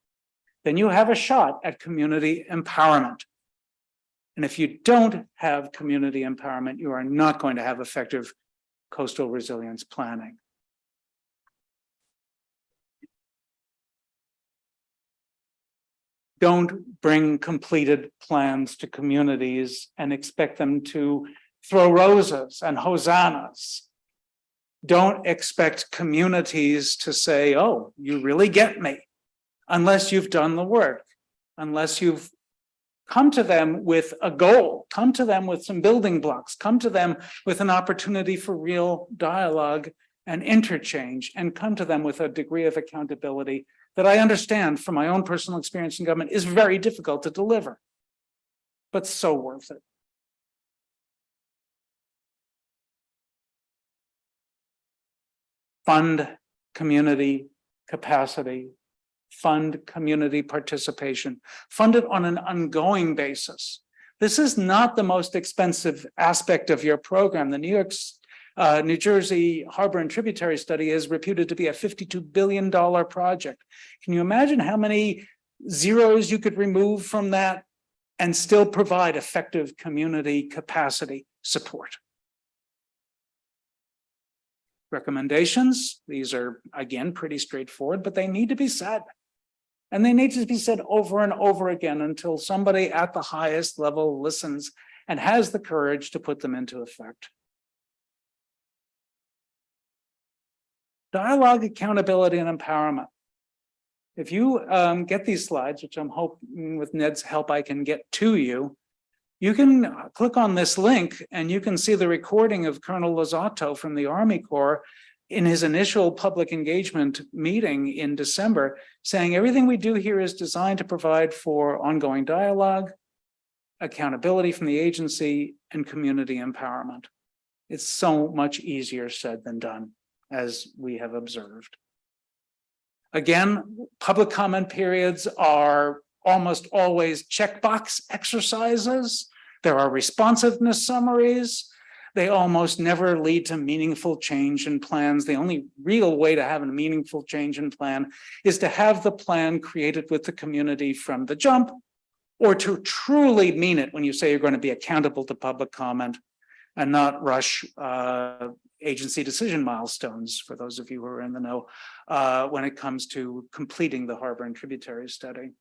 then you have a shot at community empowerment. And if you don't have community empowerment, you are not going to have effective coastal resilience planning. Don't bring completed plans to communities and expect them to throw roses and hosannas. Don't expect communities to say, oh, you really get me, unless you've done the work, unless you've come to them with a goal, come to them with some building blocks, come to them with an opportunity for real dialogue and interchange, and come to them with a degree of accountability that I understand from my own personal experience in government is very difficult to deliver, but so worth it. Fund community capacity, fund community participation, fund it on an ongoing basis. This is not the most expensive aspect of your program. The New Jersey Harbor and Tributary Study is reputed to be a $52 billion project. Can you imagine how many zeros you could remove from that and still provide effective community capacity support? Recommendations, these are, again, pretty straightforward, but they need to be said. And they need to be said over and over again until somebody at the highest level listens and has the courage to put them into effect. Dialogue, accountability, and empowerment. If you get these slides, which I'm hoping with Ned's help I can get to you, you can click on this link and you can see the recording of Colonel Olivotto from the Army Corps in his initial public engagement meeting in December, saying everything we do here is designed to provide for ongoing dialogue, accountability from the agency, and community empowerment. It's so much easier said than done, as we have observed. Again, public comment periods are almost always checkbox exercises. There are responsiveness summaries. They almost never lead to meaningful change in plans. The only real way to have a meaningful change in plan is to have the plan created with the community from the jump, or to truly mean it when you say you're going to be accountable to public comment and not rush agency decision milestones, for those of you who are in the know, when it comes to completing the harbor and tributary study.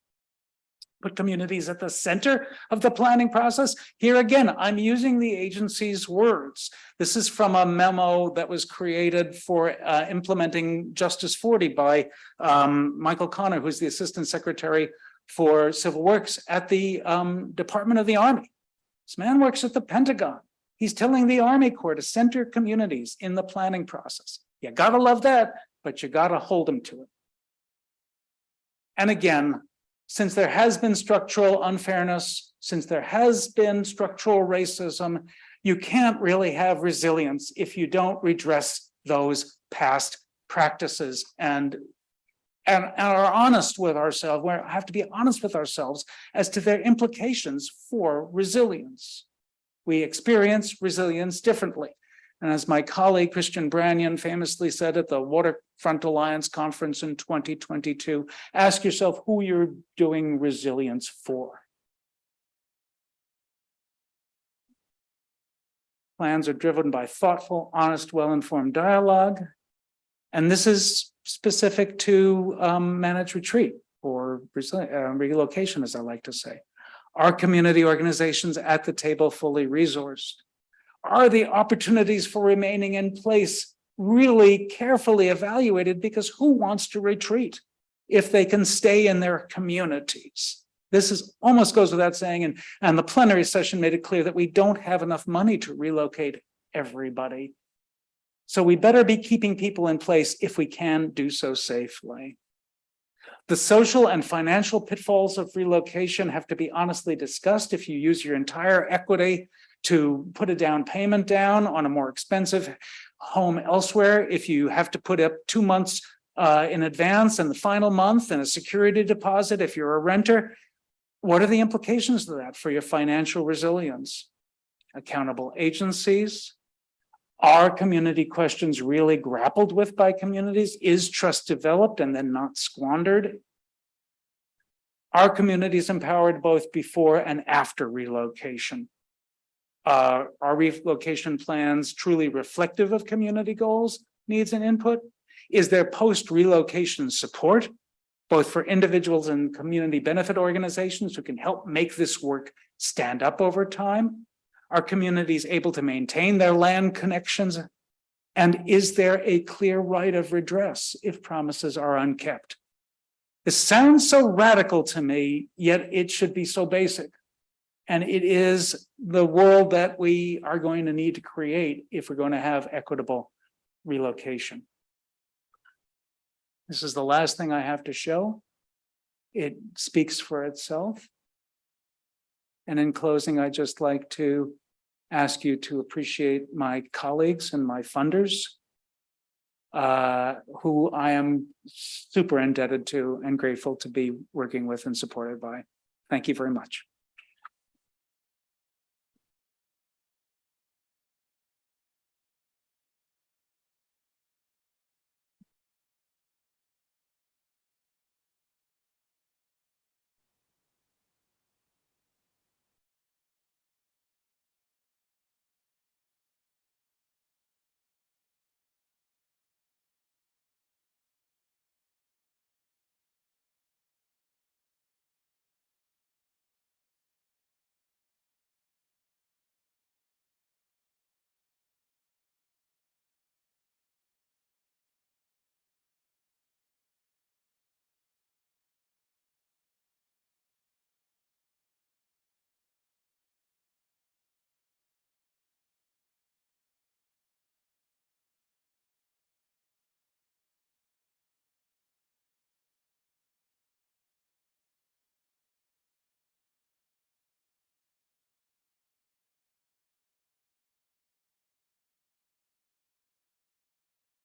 Put communities at the center of the planning process. Here again, I'm using the agency's words. This is from a memo that was created for implementing Justice 40 by Michael Connor, who's the Assistant Secretary for Civil Works at the Department of the Army. This man works at the Pentagon. He's telling the Army Corps to center communities in the planning process. You gotta love that, but you gotta hold them to it. And again, since there has been structural unfairness, since there has been structural racism, you can't really have resilience if you don't redress those past practices and are honest with ourselves. We have to be honest with ourselves as to their implications for resilience. We experience resilience differently. And as my colleague Christian Branyan famously said at the Waterfront Alliance conference in 2022, ask yourself who you're doing resilience for. Plans are driven by thoughtful, honest, well-informed dialogue. And this is specific to managed retreat or relocation, as I like to say. Are community organizations at the table fully resourced? Are the opportunities for remaining in place really carefully evaluated? Because who wants to retreat if they can stay in their communities? This is almost goes without saying, and the plenary session made it clear that we don't have enough money to relocate everybody. So we better be keeping people in place if we can do so safely. The social and financial pitfalls of relocation have to be honestly discussed. If you use your entire equity to put a down payment down on a more expensive home elsewhere, if you have to put up 2 months in advance and the final month and a security deposit, if you're a renter, what are the implications of that for your financial resilience? Accountable agencies. Are community questions really grappled with by communities? Is trust developed and then not squandered? Are communities empowered both before and after relocation? Are relocation plans truly reflective of community goals, needs, and input? Is there post-relocation support, both for individuals and community benefit organizations who can help make this work stand up over time? Are communities able to maintain their land connections? And is there a clear right of redress if promises are unkept? This sounds so radical to me, yet it should be so basic. And it is the world that we are going to need to create if we're going to have equitable relocation. This is the last thing I have to show. It speaks for itself. And in closing, I'd just like to ask you to appreciate my colleagues and my funders, who I am super indebted to and grateful to be working with and supported by. Thank you very much.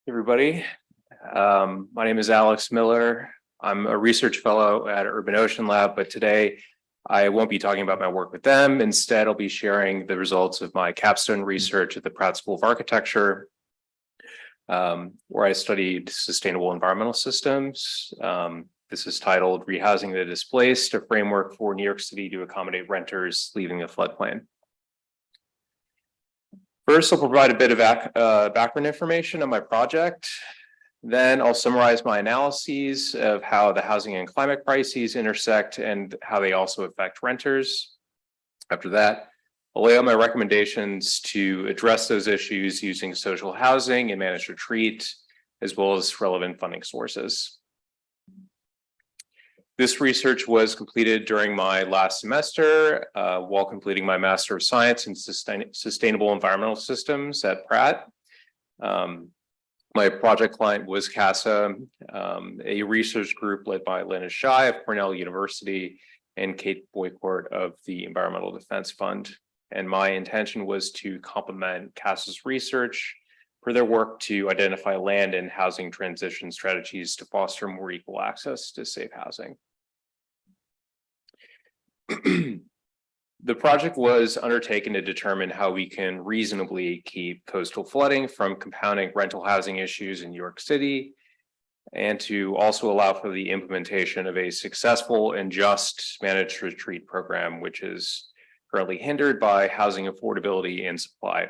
Everybody. My name is Alex Miller. I'm a research fellow at Urban Ocean Lab, but today I won't be talking about my work with them. Instead, I'll be sharing the results of my capstone research at the Pratt School of Architecture, where I studied sustainable environmental systems. This is titled Rehousing the Displaced, a framework for New York City to accommodate renters leaving the floodplain. First, I'll provide a bit of background information on my project. Then I'll summarize my analyses of how the housing and climate crises intersect and how they also affect renters. After that, I'll lay out my recommendations to address those issues using social housing and managed retreat, as well as relevant funding sources. This research was completed during my last semester while completing my Master of Science in Sustainable Environmental Systems at Pratt. My project client was CASA, a research group led by Lena Shai of Cornell University and Kate Boycourt of the Environmental Defense Fund. And my intention was to complement CASA's research for their work to identify land and housing transition strategies to foster more equal access to safe housing. The project was undertaken to determine how we can reasonably keep coastal flooding from compounding rental housing issues in New York City, and to also allow for the implementation of a successful and just managed retreat program, which is currently hindered by housing affordability and supply.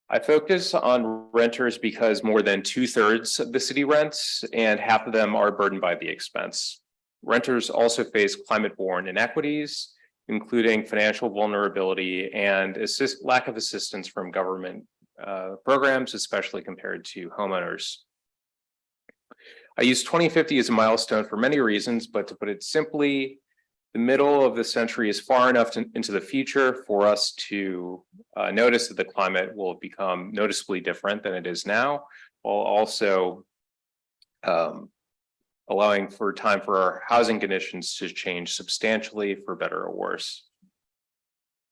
I focus on renters because more than 2/3 of the city rents and half of them are burdened by the expense. Renters also face climate-borne inequities, including financial vulnerability and lack of assistance from government programs, especially compared to homeowners. I use 2050 as a milestone for many reasons, but to put it simply, the middle of the century is far enough into the future for us to notice that the climate will become noticeably different than it is now, while also allowing for time for our housing conditions to change substantially for better or worse.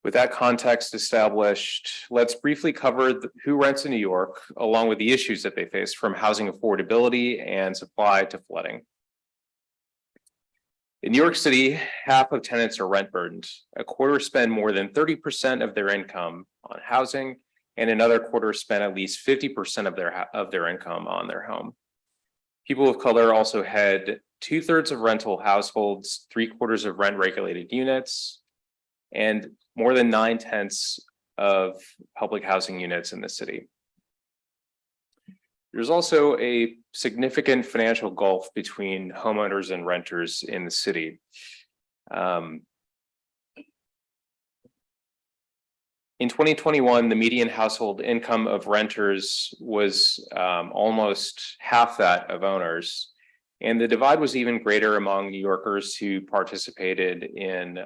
With that context established, let's briefly cover who rents in New York, along with the issues that they face, from housing affordability and supply to flooding. In New York City, half of tenants are rent burdened. A quarter spend more than 30% of their income on housing, and another quarter spend at least 50% of their income on their home. People of color also had 2/3 of rental households, 3/4 of rent regulated units, and more than 9/10 of public housing units in the city. There's also a significant financial gulf between homeowners and renters in the city. In 2021, the median household income of renters was almost half that of owners. And the divide was even greater among New Yorkers who participated in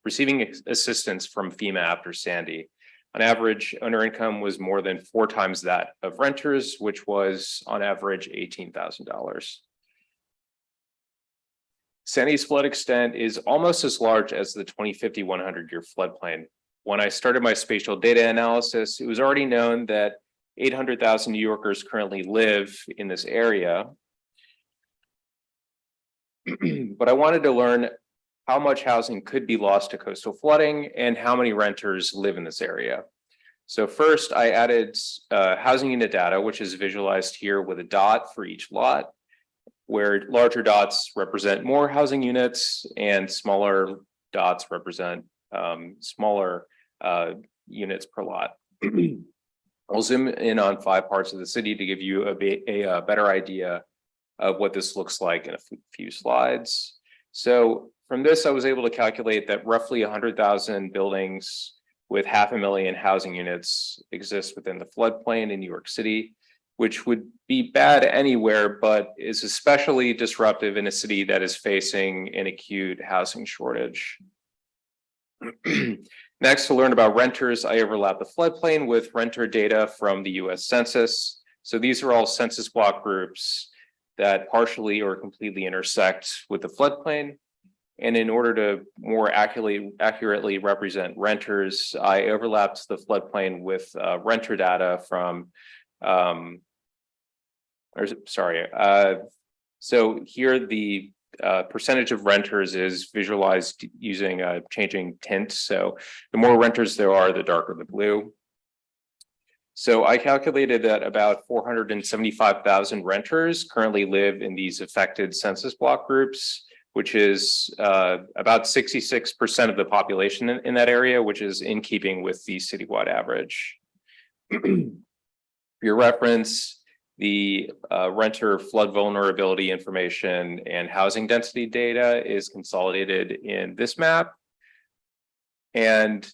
receiving assistance from FEMA after Sandy. On average, owner income was more than 4 times that of renters, which was on average $18,000. Sandy's flood extent is almost as large as the 2050 100-year floodplain. When I started my spatial data analysis, it was already known that 800,000 New Yorkers currently live in this area. But I wanted to learn how much housing could be lost to coastal flooding and how many renters live in this area. So first, I added housing unit data, which is visualized here with a dot for each lot, where larger dots represent more housing units and smaller dots represent smaller units per lot. I'll zoom in on 5 parts of the city to give you a better idea of what this looks like in a few slides. So from this, I was able to calculate that roughly 100,000 buildings with 500,000 housing units exist within the floodplain in New York City, which would be bad anywhere, but is especially disruptive in a city that is facing an acute housing shortage. Next, to learn about renters, I overlap the floodplain with renter data from the US Census. So these are all census block groups that partially or completely intersect with the floodplain. And in order to more accurately represent renters, I overlapped the floodplain with renter data from, so here the percentage of renters is visualized using a changing tint. So the more renters there are, the darker the blue. So I calculated that about 475,000 renters currently live in these affected census block groups, which is about 66% of the population in that area, which is in keeping with the citywide average. For your reference, the renter flood vulnerability information and housing density data is consolidated in this map. And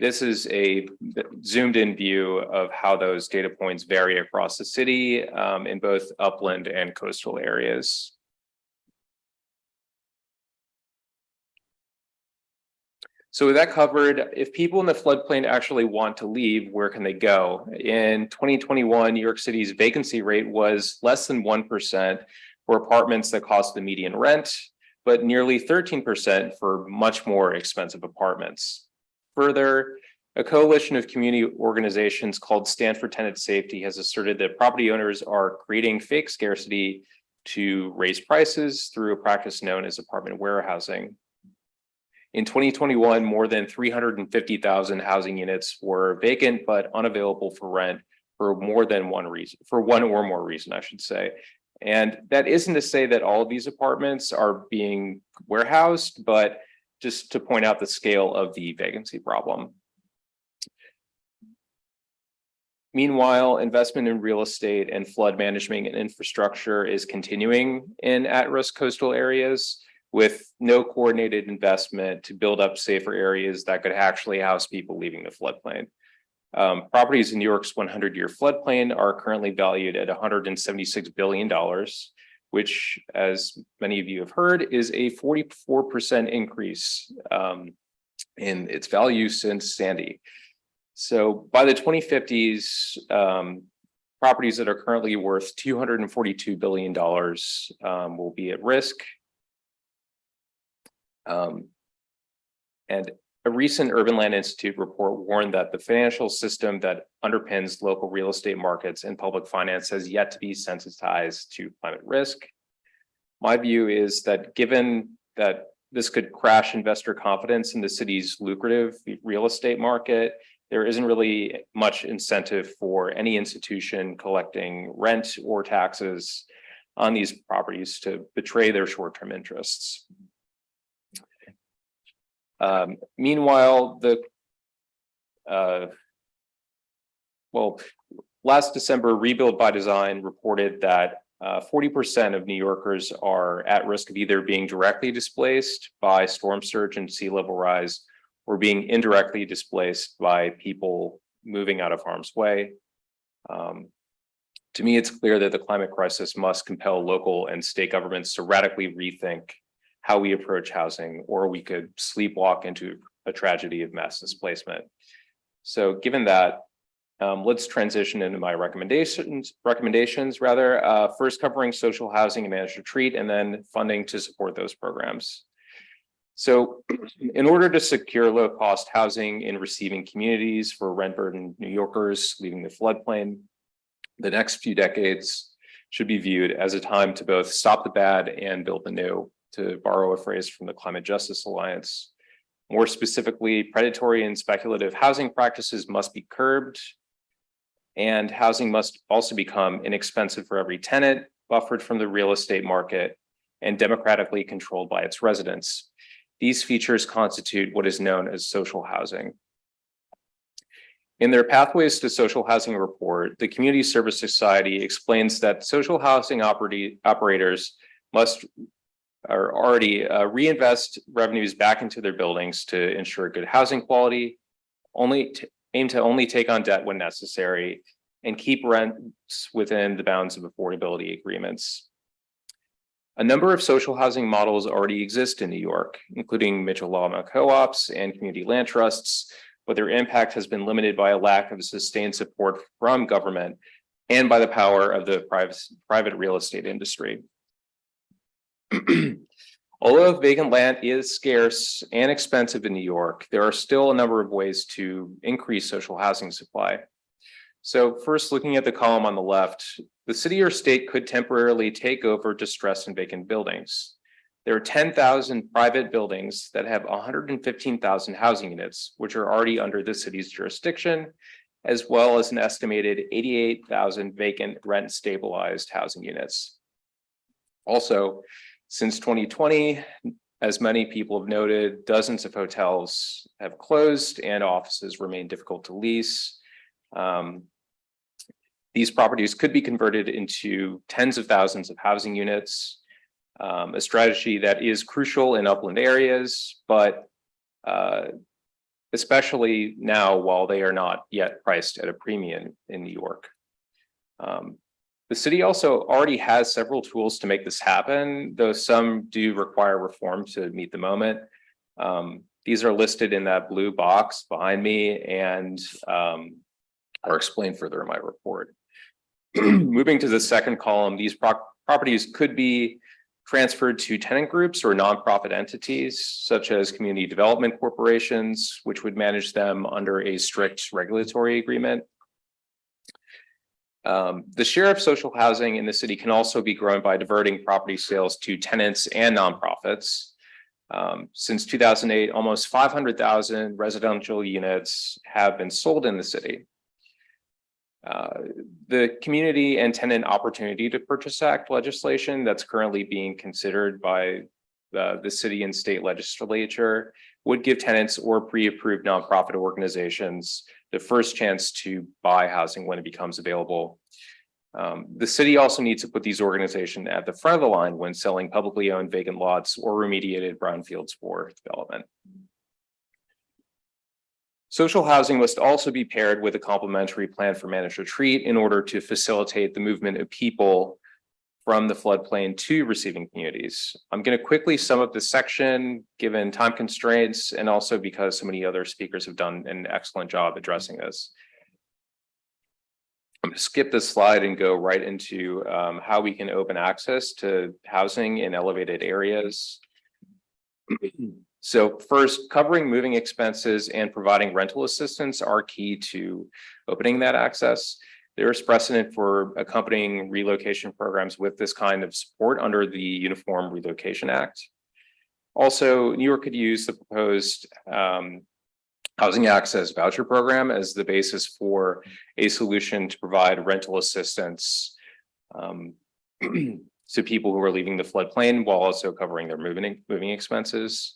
this is a zoomed in view of how those data points vary across the city in both upland and coastal areas. So with that covered, if people in the floodplain actually want to leave, where can they go? In 2021, New York City's vacancy rate was less than 1% for apartments that cost the median rent, but nearly 13% for much more expensive apartments. Further, a coalition of community organizations called Stand for Tenant Safety has asserted that property owners are creating fake scarcity to raise prices through a practice known as apartment warehousing. In 2021, more than 350,000 housing units were vacant but unavailable for rent for more than one reason, for one or more reason, I should say. And that isn't to say that all of these apartments are being warehoused, but just to point out the scale of the vacancy problem. Meanwhile, investment in real estate and flood management and infrastructure is continuing in at-risk coastal areas, with no coordinated investment to build up safer areas that could actually house people leaving the floodplain. Properties in New York's 100-year floodplain are currently valued at $176 billion, which, as many of you have heard, is a 44% increase in its value since Sandy. So by the 2050s, properties that are currently worth $242 billion will be at risk. And a recent Urban Land Institute report warned that the financial system that underpins local real estate markets and public finance has yet to be sensitized to climate risk. My view is that given that this could crash investor confidence in the city's lucrative real estate market, there isn't really much incentive for any institution collecting rent or taxes on these properties to betray their short-term interests. Meanwhile, last December, Rebuild by Design reported that 40% of New Yorkers are at risk of either being directly displaced by storm surge and sea level rise, or being indirectly displaced by people moving out of harm's way. To me, it's clear that the climate crisis must compel local and state governments to radically rethink how we approach housing, or we could sleepwalk into a tragedy of mass displacement. So given that, let's transition into my recommendations, first covering social housing and managed retreat, and then funding to support those programs. So in order to secure low-cost housing in receiving communities for rent-burdened New Yorkers leaving the floodplain, the next few decades should be viewed as a time to both stop the bad and build the new, to borrow a phrase from the Climate Justice Alliance. More specifically, predatory and speculative housing practices must be curbed, and housing must also become inexpensive for every tenant, buffered from the real estate market, and democratically controlled by its residents. These features constitute what is known as social housing. In their Pathways to Social Housing report, the Community Service Society explains that social housing operators must already reinvest revenues back into their buildings to ensure good housing quality, aim to only take on debt when necessary, and keep rents within the bounds of affordability agreements. A number of social housing models already exist in New York, including Mitchell-Lama co-ops and community land trusts, but their impact has been limited by a lack of sustained support from government and by the power of the private real estate industry. Although vacant land is scarce and expensive in New York, there are still a number of ways to increase social housing supply. So first, looking at the column on the left, the city or state could temporarily take over distressed and vacant buildings. There are 10,000 private buildings that have 115,000 housing units, which are already under the city's jurisdiction, as well as an estimated 88,000 vacant rent stabilized housing units. Also, since 2020, as many people have noted, dozens of hotels have closed and offices remain difficult to lease. These properties could be converted into tens of thousands of housing units, a strategy that is crucial in upland areas, but especially now while they are not yet priced at a premium in New York. The city also already has several tools to make this happen, though some do require reform to meet the moment. These are listed in that blue box behind me and are explained further in my report. Moving to the second column, these properties could be transferred to tenant groups or nonprofit entities, such as community development corporations, which would manage them under a strict regulatory agreement. The share of social housing in the city can also be grown by diverting property sales to tenants and nonprofits. Since 2008, almost 500,000 residential units have been sold in the city. The Community and Tenant Opportunity to Purchase Act legislation that's currently being considered by the city and state legislature would give tenants or pre-approved nonprofit organizations the first chance to buy housing when it becomes available. The city also needs to put these organizations at the front of the line when selling publicly owned vacant lots or remediated brownfields for development. Social housing must also be paired with a complementary plan for managed retreat in order to facilitate the movement of people from the floodplain to receiving communities. I'm going to quickly sum up this section given time constraints and also because so many other speakers have done an excellent job addressing this. I'm going to skip this slide and go right into how we can open access to housing in elevated areas. So first, covering moving expenses and providing rental assistance are key to opening that access. There is precedent for accompanying relocation programs with this kind of support under the Uniform Relocation Act. Also, New York could use the proposed Housing Access Voucher Program as the basis for a solution to provide rental assistance to people who are leaving the floodplain while also covering their moving expenses.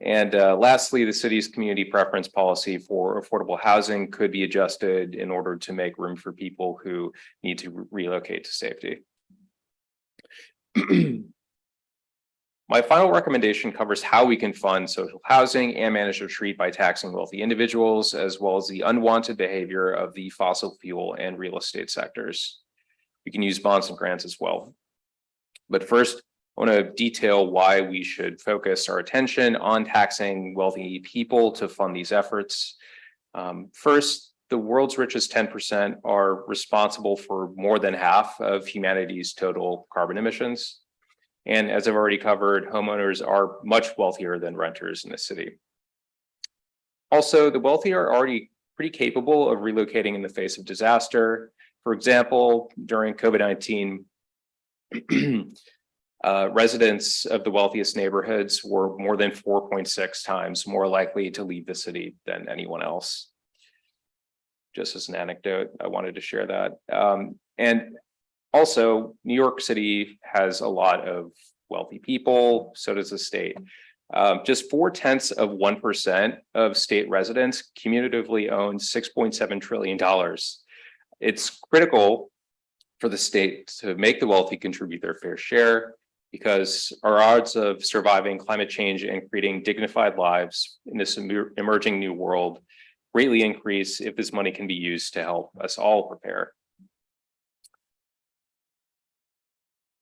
And lastly, the city's community preference policy for affordable housing could be adjusted in order to make room for people who need to relocate to safety. My final recommendation covers how we can fund social housing and manage retreat by taxing wealthy individuals, as well as the unwanted behavior of the fossil fuel and real estate sectors. We can use bonds and grants as well. But first, I want to detail why we should focus our attention on taxing wealthy people to fund these efforts. First, the world's richest 10% are responsible for more than half of humanity's total carbon emissions. And as I've already covered, homeowners are much wealthier than renters in the city. Also, the wealthy are already pretty capable of relocating in the face of disaster. For example, during COVID-19, residents of the wealthiest neighborhoods were more than 4.6 times more likely to leave the city than anyone else. Just as an anecdote, I wanted to share that. And also, New York City has a lot of wealthy people, so does the state. Just 0.4% of state residents cumulatively own $6.7 trillion. It's critical for the state to make the wealthy contribute their fair share, because our odds of surviving climate change and creating dignified lives in this emerging new world greatly increase if this money can be used to help us all prepare.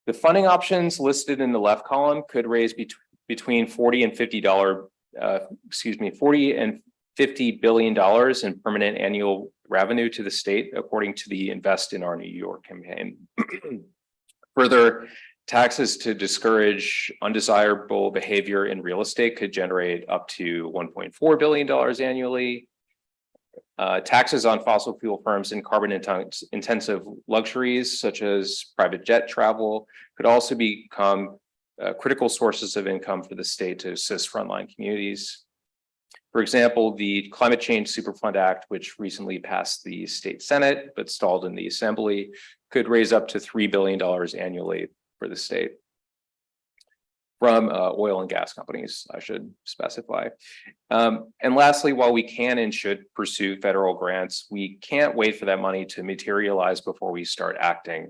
The funding options listed in the left column could raise between $40 and $50 billion in permanent annual revenue to the state, according to the Invest in Our New York campaign. Further, Taxes to discourage undesirable behavior in real estate could generate up to $1.4 billion annually. Taxes on fossil fuel firms and carbon intensive luxuries such as private jet travel could also become critical sources of income for the state to assist frontline communities. For example, the Climate Change Superfund Act, which recently passed the state Senate but stalled in the Assembly, could raise up to $3 billion annually for the state from oil and gas companies, I should specify. And lastly, while we can and should pursue federal grants, we can't wait for that money to materialize before we start acting.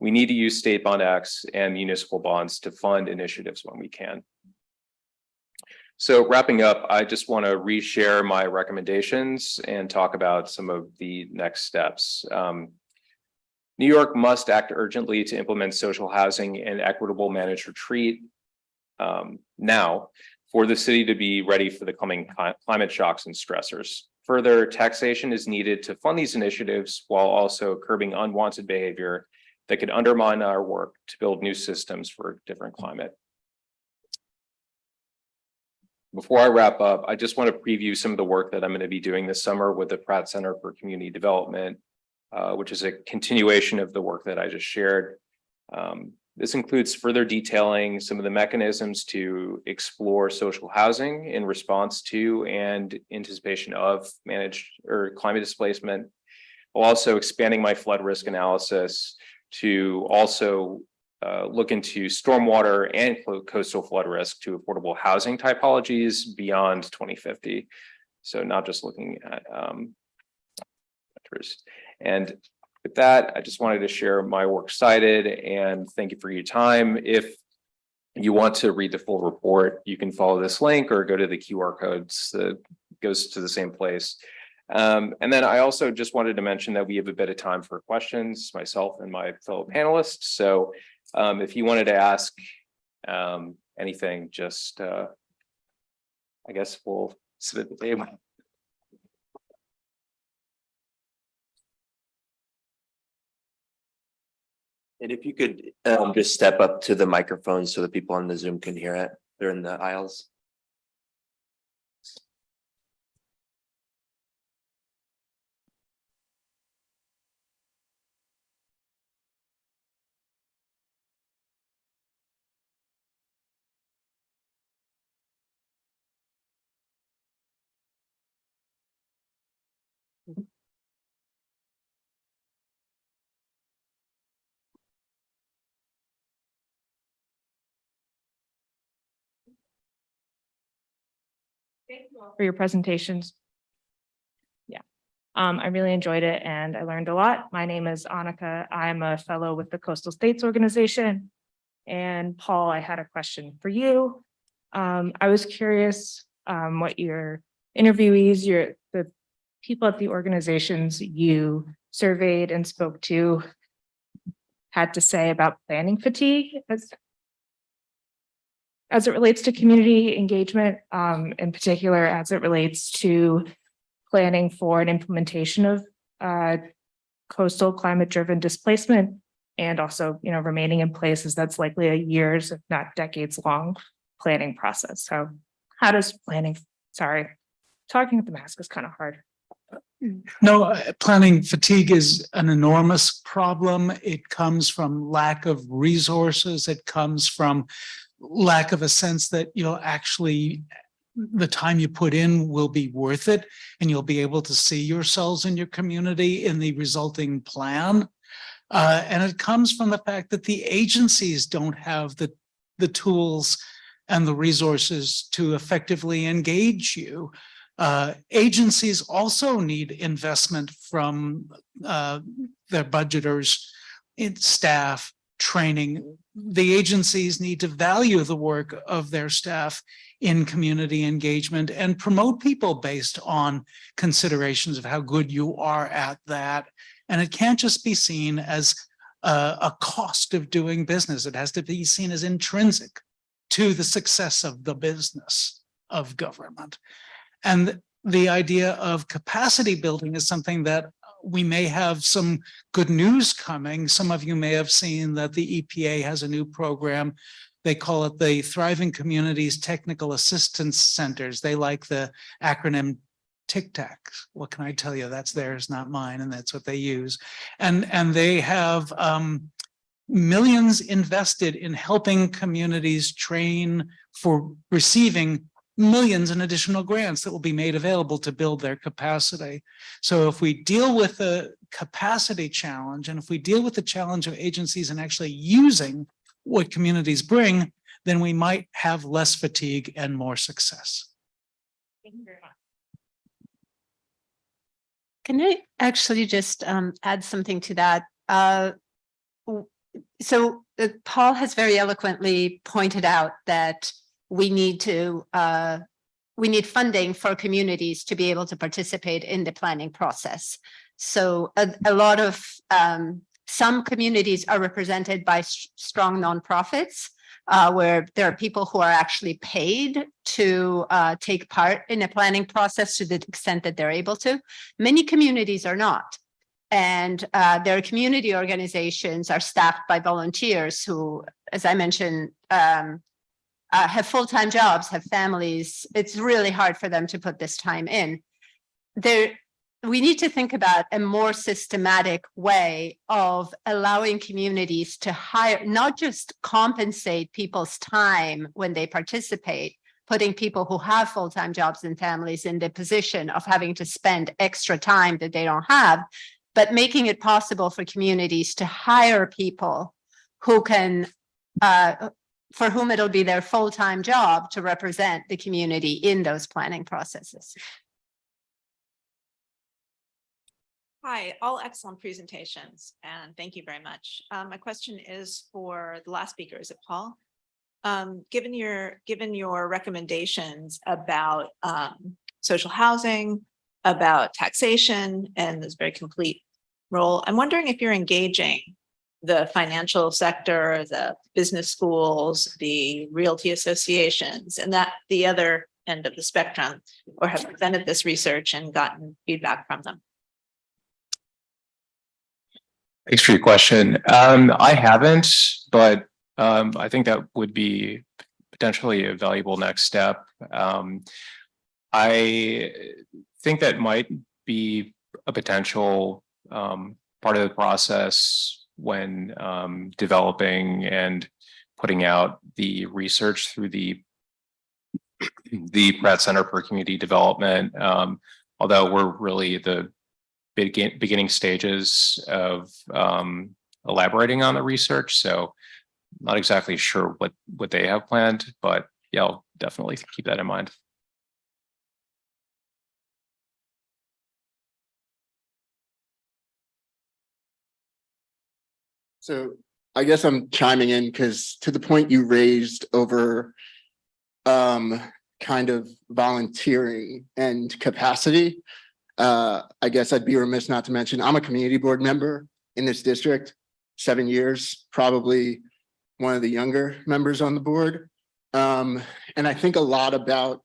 We need to use state bond acts and municipal bonds to fund initiatives when we can. So wrapping up, I just want to reshare my recommendations and talk about some of the next steps. New York must act urgently to implement social housing and equitable managed retreat now for the city to be ready for the coming climate shocks and stressors. Further, taxation is needed to fund these initiatives while also curbing unwanted behavior that could undermine our work to build new systems for a different climate. Before I wrap up, I just want to preview some of the work that I'm going to be doing this summer with the Pratt Center for Community Development, which is a continuation of the work that I just shared. This includes further detailing some of the mechanisms to explore social housing in response to and anticipation of managed or climate displacement, while also expanding my flood risk analysis to also look into stormwater and coastal flood risk to affordable housing typologies beyond 2050. So not just looking at and with that, I just wanted to share my works cited and thank you for your time. If you want to read the full report, you can follow this link or go to the QR codes that goes to the same place. And then I also just wanted to mention that we have a bit of time for questions, myself and my fellow panelists. So if you wanted to ask anything, just I guess we'll sit at the table. And if you could just step up to the microphone so the people on the Zoom can hear it. They're in the aisles. For your presentations. Yeah, I really enjoyed it and I learned a lot. My name is Annika. I'm a fellow with the Coastal States Organization. And Paul, I had a question for you. I was curious what your interviewees, the people at the organizations you surveyed and spoke to had to say about planning fatigue as it relates to community engagement, in particular, as it relates to planning for an implementation of coastal climate-driven displacement, and also, remaining in places that's likely a years, if not decades-long planning process. So, how does planning? Sorry, talking at the mask is kind of hard. No, planning fatigue is an enormous problem. It comes from lack of resources. It comes from lack of a sense that actually the time you put in will be worth it and you'll be able to see yourselves in your community in the resulting plan. And it comes from the fact that the agencies don't have the tools and the resources to effectively engage you. Agencies also need investment from their budgeters, in staff, training. The agencies need to value the work of their staff in community engagement and promote people based on considerations of how good you are at that. And it can't just be seen as a cost of doing business. It has to be seen as intrinsic to the success of the business of government. And the idea of capacity building is something that we may have some good news coming. Some of you may have seen that the EPA has a new program. They call it the Thriving Communities Technical Assistance Centers. They like the acronym TIC-TAC. What can I tell you? That's theirs, not mine, and that's what they use. And they have millions invested in helping communities train for receiving millions in additional grants that will be made available to build their capacity. So if we deal with the capacity challenge, and if we deal with the challenge of agencies and actually using what communities bring, then we might have less fatigue and more success. Thank you very much. Can I actually just add something to that? Paul has very eloquently pointed out that we need funding for communities to be able to participate in the planning process. So a lot of some communities are represented by strong nonprofits, where there are people who are actually paid to take part in a planning process to the extent that they're able to. Many communities are not. And their community organizations are staffed by volunteers who, as I mentioned, have full-time jobs, have families. It's really hard for them to put this time in. We need to think about a more systematic way of allowing communities to hire, not just compensate people's time when they participate, putting people who have full-time jobs and families in the position of having to spend extra time that they don't have, but making it possible for communities to hire people who can, for whom it'll be their full-time job to represent the community in those planning processes. Hi, all excellent presentations, and thank you very much. My question is for the last speaker, is it Paul? Given your recommendations about social housing, about taxation, and this very complete role, I'm wondering if you're engaging the financial sector, the business schools, the realty associations, and that the other end of the spectrum, or have presented this research and gotten feedback from them. Thanks for your question. I haven't, but I think that would be potentially a valuable next step. I think that might be a potential part of the process when developing and putting out the research through the Pratt Center for Community Development. Although we're really the beginning stages of elaborating on the research, so not exactly sure what they have planned, but yeah, I'll definitely keep that in mind. So I guess I'm chiming in because to the point you raised over kind of volunteering and capacity, I guess I'd be remiss not to mention I'm a community board member in this district, 7 years, probably one of the younger members on the board. And I think a lot about,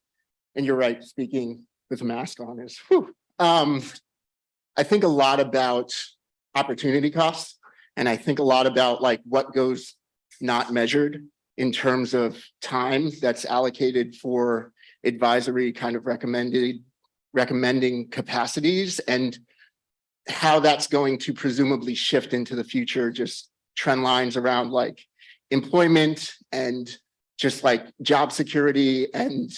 and you're right, speaking with a mask on is, I think a lot about opportunity costs. And I think a lot about like what goes not measured in terms of time that's allocated for advisory kind of recommending capacities and how that's going to presumably shift into the future, just trend lines around like employment and just like job security and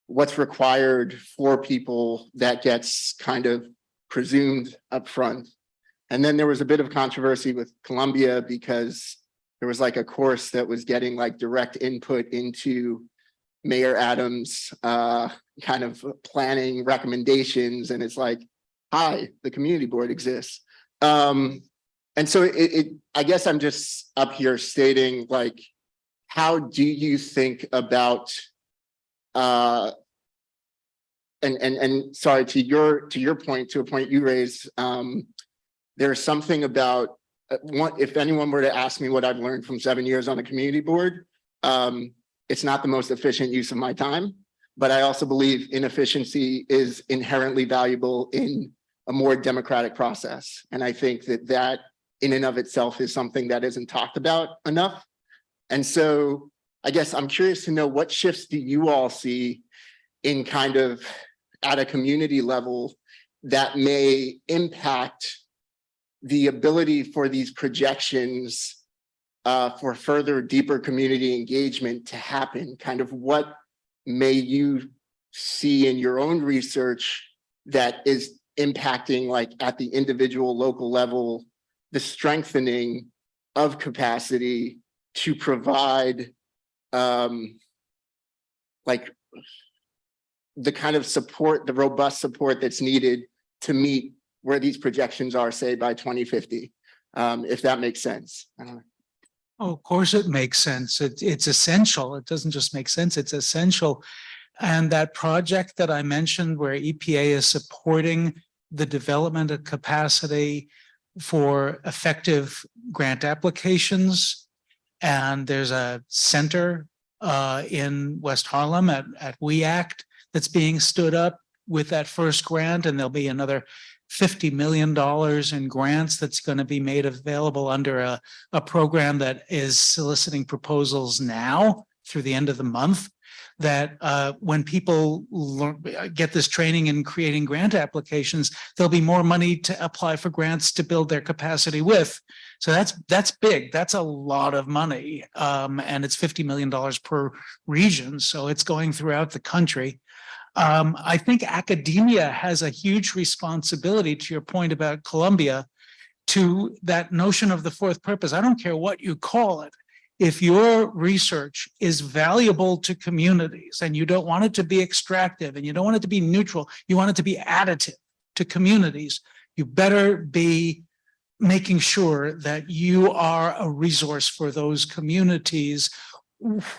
what's required for people that gets kind of presumed upfront. And then there was a bit of controversy with Columbia because there was like a course that was getting like direct input into Mayor Adams' kind of planning recommendations. And it's like, hi, the community board exists. And so I guess I'm just up here stating like, how do you think about, and sorry, to your point, to a point you raised, there's something about if anyone were to ask me what I've learned from 7 years on a community board, it's not the most efficient use of my time, but I also believe inefficiency is inherently valuable in a more democratic process. And I think that in and of itself is something that isn't talked about enough. And so I guess I'm curious to know, what shifts do you all see in kind of at a community level that may impact the ability for these projections for further deeper community engagement to happen? Kind of what may you see in your own research that is impacting, like at the individual local level, the strengthening of capacity to provide like the kind of support, the robust support that's needed to meet where these projections are, say, by 2050, if that makes sense. I don't know. Oh, of course it makes sense. It's essential. It doesn't just make sense, it's essential. And that project that I mentioned where EPA is supporting the development of capacity for effective grant applications. And there's a center in West Harlem at We Act that's being stood up with that first grant, and there'll be another $50 million in grants that's going to be made available under a program that is soliciting proposals now through the end of the month. That when people get this training in creating grant applications, there'll be more money to apply for grants to build their capacity with. So that's big. That's a lot of money, and it's $50 million per region. So it's going throughout the country. I think academia has a huge responsibility, to your point about Columbia, to that notion of the fourth purpose. I don't care what you call it. If your research is valuable to communities and you don't want it to be extractive and you don't want it to be neutral, you want it to be additive to communities, you better be making sure that you are a resource for those communities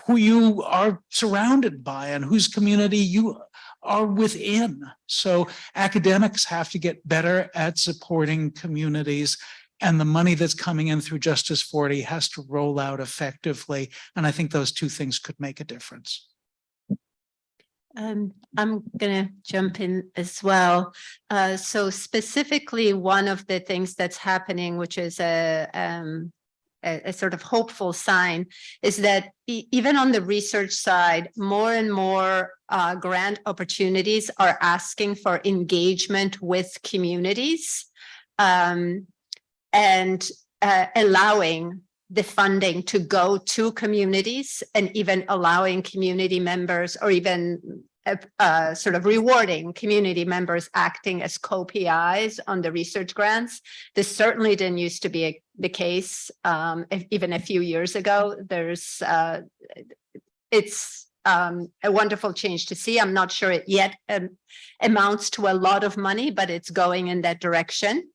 who you are surrounded by and whose community you are within. So academics have to get better at supporting communities, and the money that's coming in through Justice 40 has to roll out effectively. And I think those two things could make a difference. I'm going to jump in as well. So specifically, one of the things that's happening, which is a sort of hopeful sign, is that even on the research side, more and more grant opportunities are asking for engagement with communities and allowing the funding to go to communities, and even allowing community members, or even sort of rewarding community members acting as co-PIs on the research grants. This certainly didn't used to be the case even a few years ago. It's a wonderful change to see. I'm not sure it yet amounts to a lot of money, but it's going in that direction.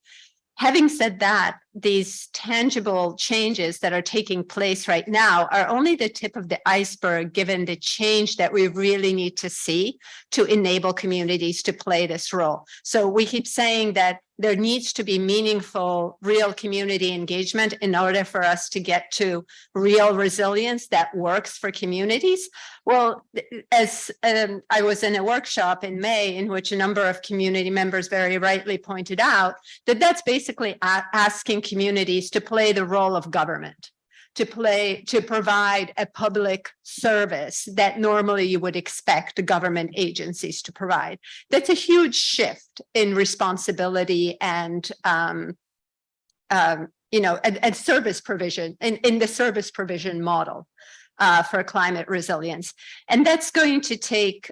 Having said that, these tangible changes that are taking place right now are only the tip of the iceberg, given the change that we really need to see to enable communities to play this role. So we keep saying that there needs to be meaningful, real community engagement in order for us to get to real resilience that works for communities. Well, as I was in a workshop in May in which a number of community members very rightly pointed out that that's basically asking communities to play the role of government, to provide a public service that normally you would expect government agencies to provide. That's a huge shift in responsibility and and service provision in the service provision model for climate resilience. And that's going to take,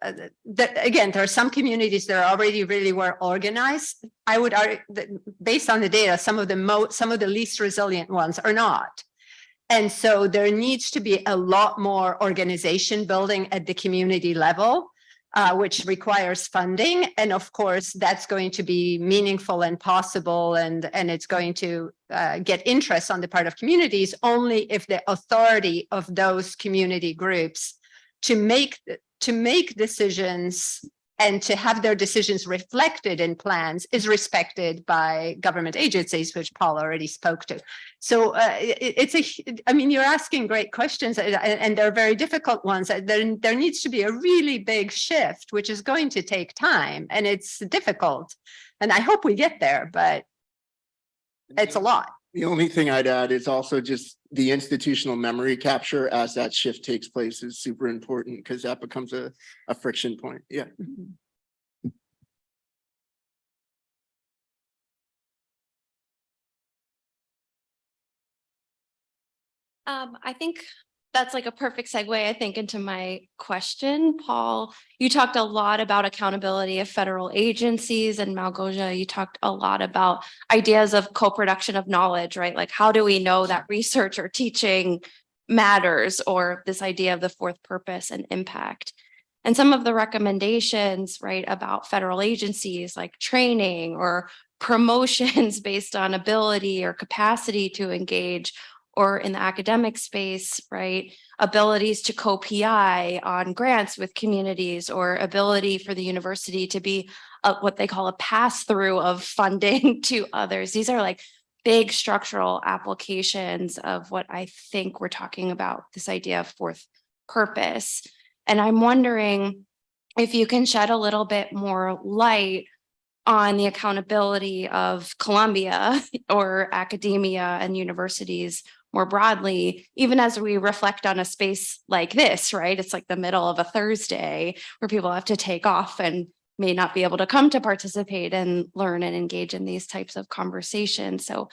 again, there are some communities that are already really well organized. I would argue that based on the data, some of the least resilient ones are not. And so there needs to be a lot more organization building at the community level, which requires funding. And of course, that's going to be meaningful and possible, and it's going to get interest on the part of communities only if the authority of those community groups to make decisions and to have their decisions reflected in plans is respected by government agencies, which Paul already spoke to. So I mean, you're asking great questions, and they're very difficult ones. There needs to be a really big shift, which is going to take time, and it's difficult. And I hope we get there, but it's a lot. The only thing I'd add is also just the institutional memory capture as that shift takes place is super important, because that becomes a friction point. Yeah. I think that's like a perfect segue, I think, into my question. Paul, you talked a lot about accountability of federal agencies, and Malgosia, you talked a lot about ideas of co-production of knowledge, right? Like, how do we know that research or teaching matters, or this idea of the fourth purpose and impact? And some of the recommendations, right, about federal agencies like training or promotions based on ability or capacity to engage, or in the academic space, right, abilities to co-PI on grants with communities, or ability for the university to be what they call a pass-through of funding to others. These are like big structural applications of what I think we're talking about, this idea of fourth purpose. And I'm wondering if you can shed a little bit more light on the accountability of Columbia or academia and universities more broadly, even as we reflect on a space like this, right? It's like the middle of a Thursday where people have to take off and may not be able to come to participate and learn and engage in these types of conversations. So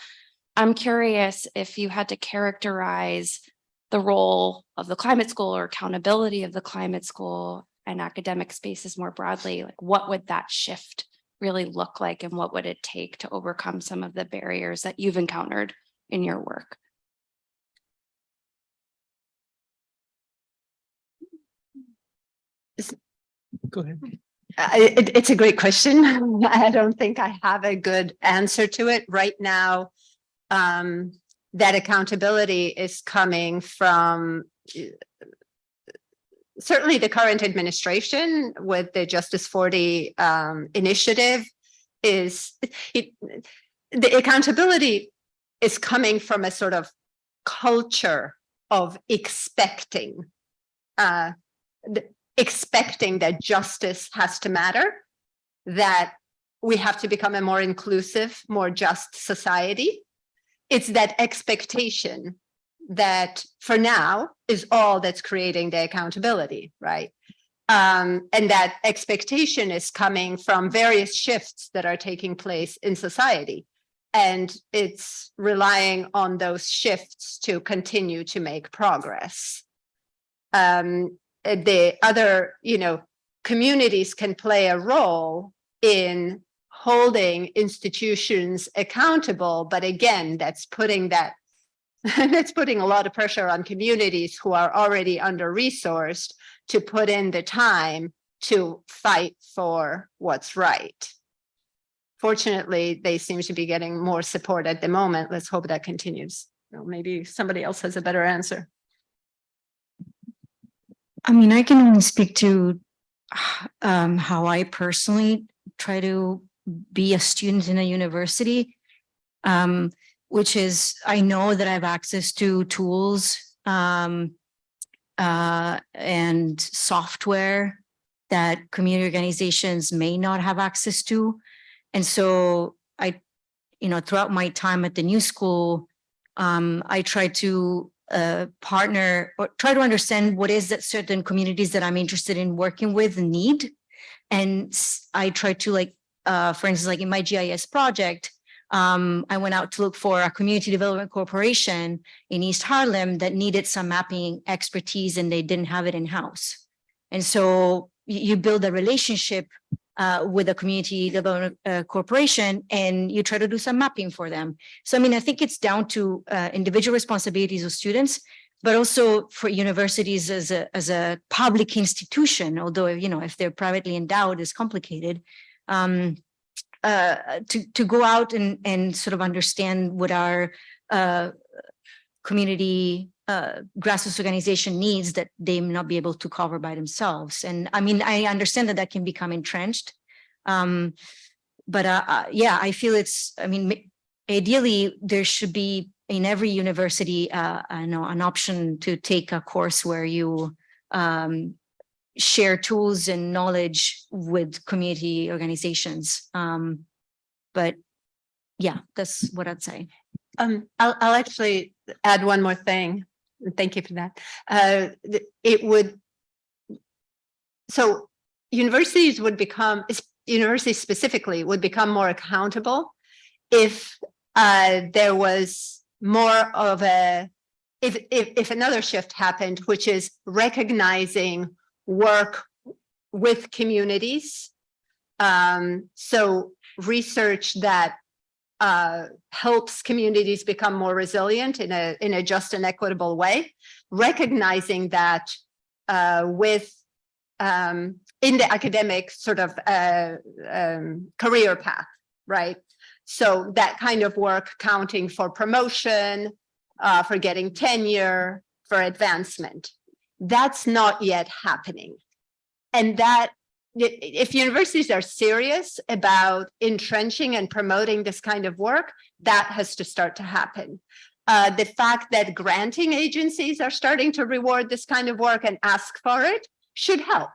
I'm curious if you had to characterize the role of the climate school or accountability of the climate school and academic spaces more broadly, like what would that shift really look like, and what would it take to overcome some of the barriers that you've encountered in your work? Go ahead. It's a great question. I don't think I have a good answer to it right now. That accountability is coming from certainly the current administration with the Justice 40 initiative. The accountability is coming from a sort of culture of expecting that justice has to matter, that we have to become a more inclusive, more just society. It's that expectation that for now is all that's creating the accountability, right? And that expectation is coming from various shifts that are taking place in society. And it's relying on those shifts to continue to make progress. The other, communities can play a role in holding institutions accountable, but again, that's putting a lot of pressure on communities who are already under-resourced to put in the time to fight for what's right. Fortunately, they seem to be getting more support at the moment. Let's hope that continues. Maybe somebody else has a better answer. I mean, I can only speak to how I personally try to be a student in a university, which is, I know that I have access to tools and software that community organizations may not have access to. And so throughout my time at the New School, I try to partner or try to understand what is that certain communities that I'm interested in working with need. And I try to for instance, like in my GIS project, I went out to look for a community development corporation in East Harlem that needed some mapping expertise and they didn't have it in-house. And so you build a relationship with a community development corporation and you try to do some mapping for them. So, I mean, I think it's down to individual responsibilities of students, but also for universities as a public institution, although, if they're privately endowed, it's complicated, to go out and sort of understand what our community grassroots organization needs that they may not be able to cover by themselves. And I mean, I understand that can become entrenched. But yeah, I feel I mean, ideally there should be in every university, I know, an option to take a course where you share tools and knowledge with community organizations. But yeah, that's what I'd say. I'll actually add one more thing. Thank you for that. So universities specifically would become more accountable if there was more of if another shift happened, which is recognizing work with communities. So research that helps communities become more resilient in a just and equitable way, recognizing that in the academic sort of career path, right? So that kind of work counting for promotion, for getting tenure, for advancement. That's not yet happening. And that if universities are serious about entrenching and promoting this kind of work, that has to start to happen. The fact that granting agencies are starting to reward this kind of work and ask for it should help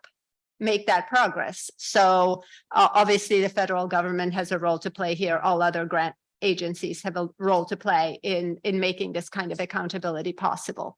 make that progress. So obviously the federal government has a role to play here. All other grant agencies have a role to play in making this kind of accountability possible.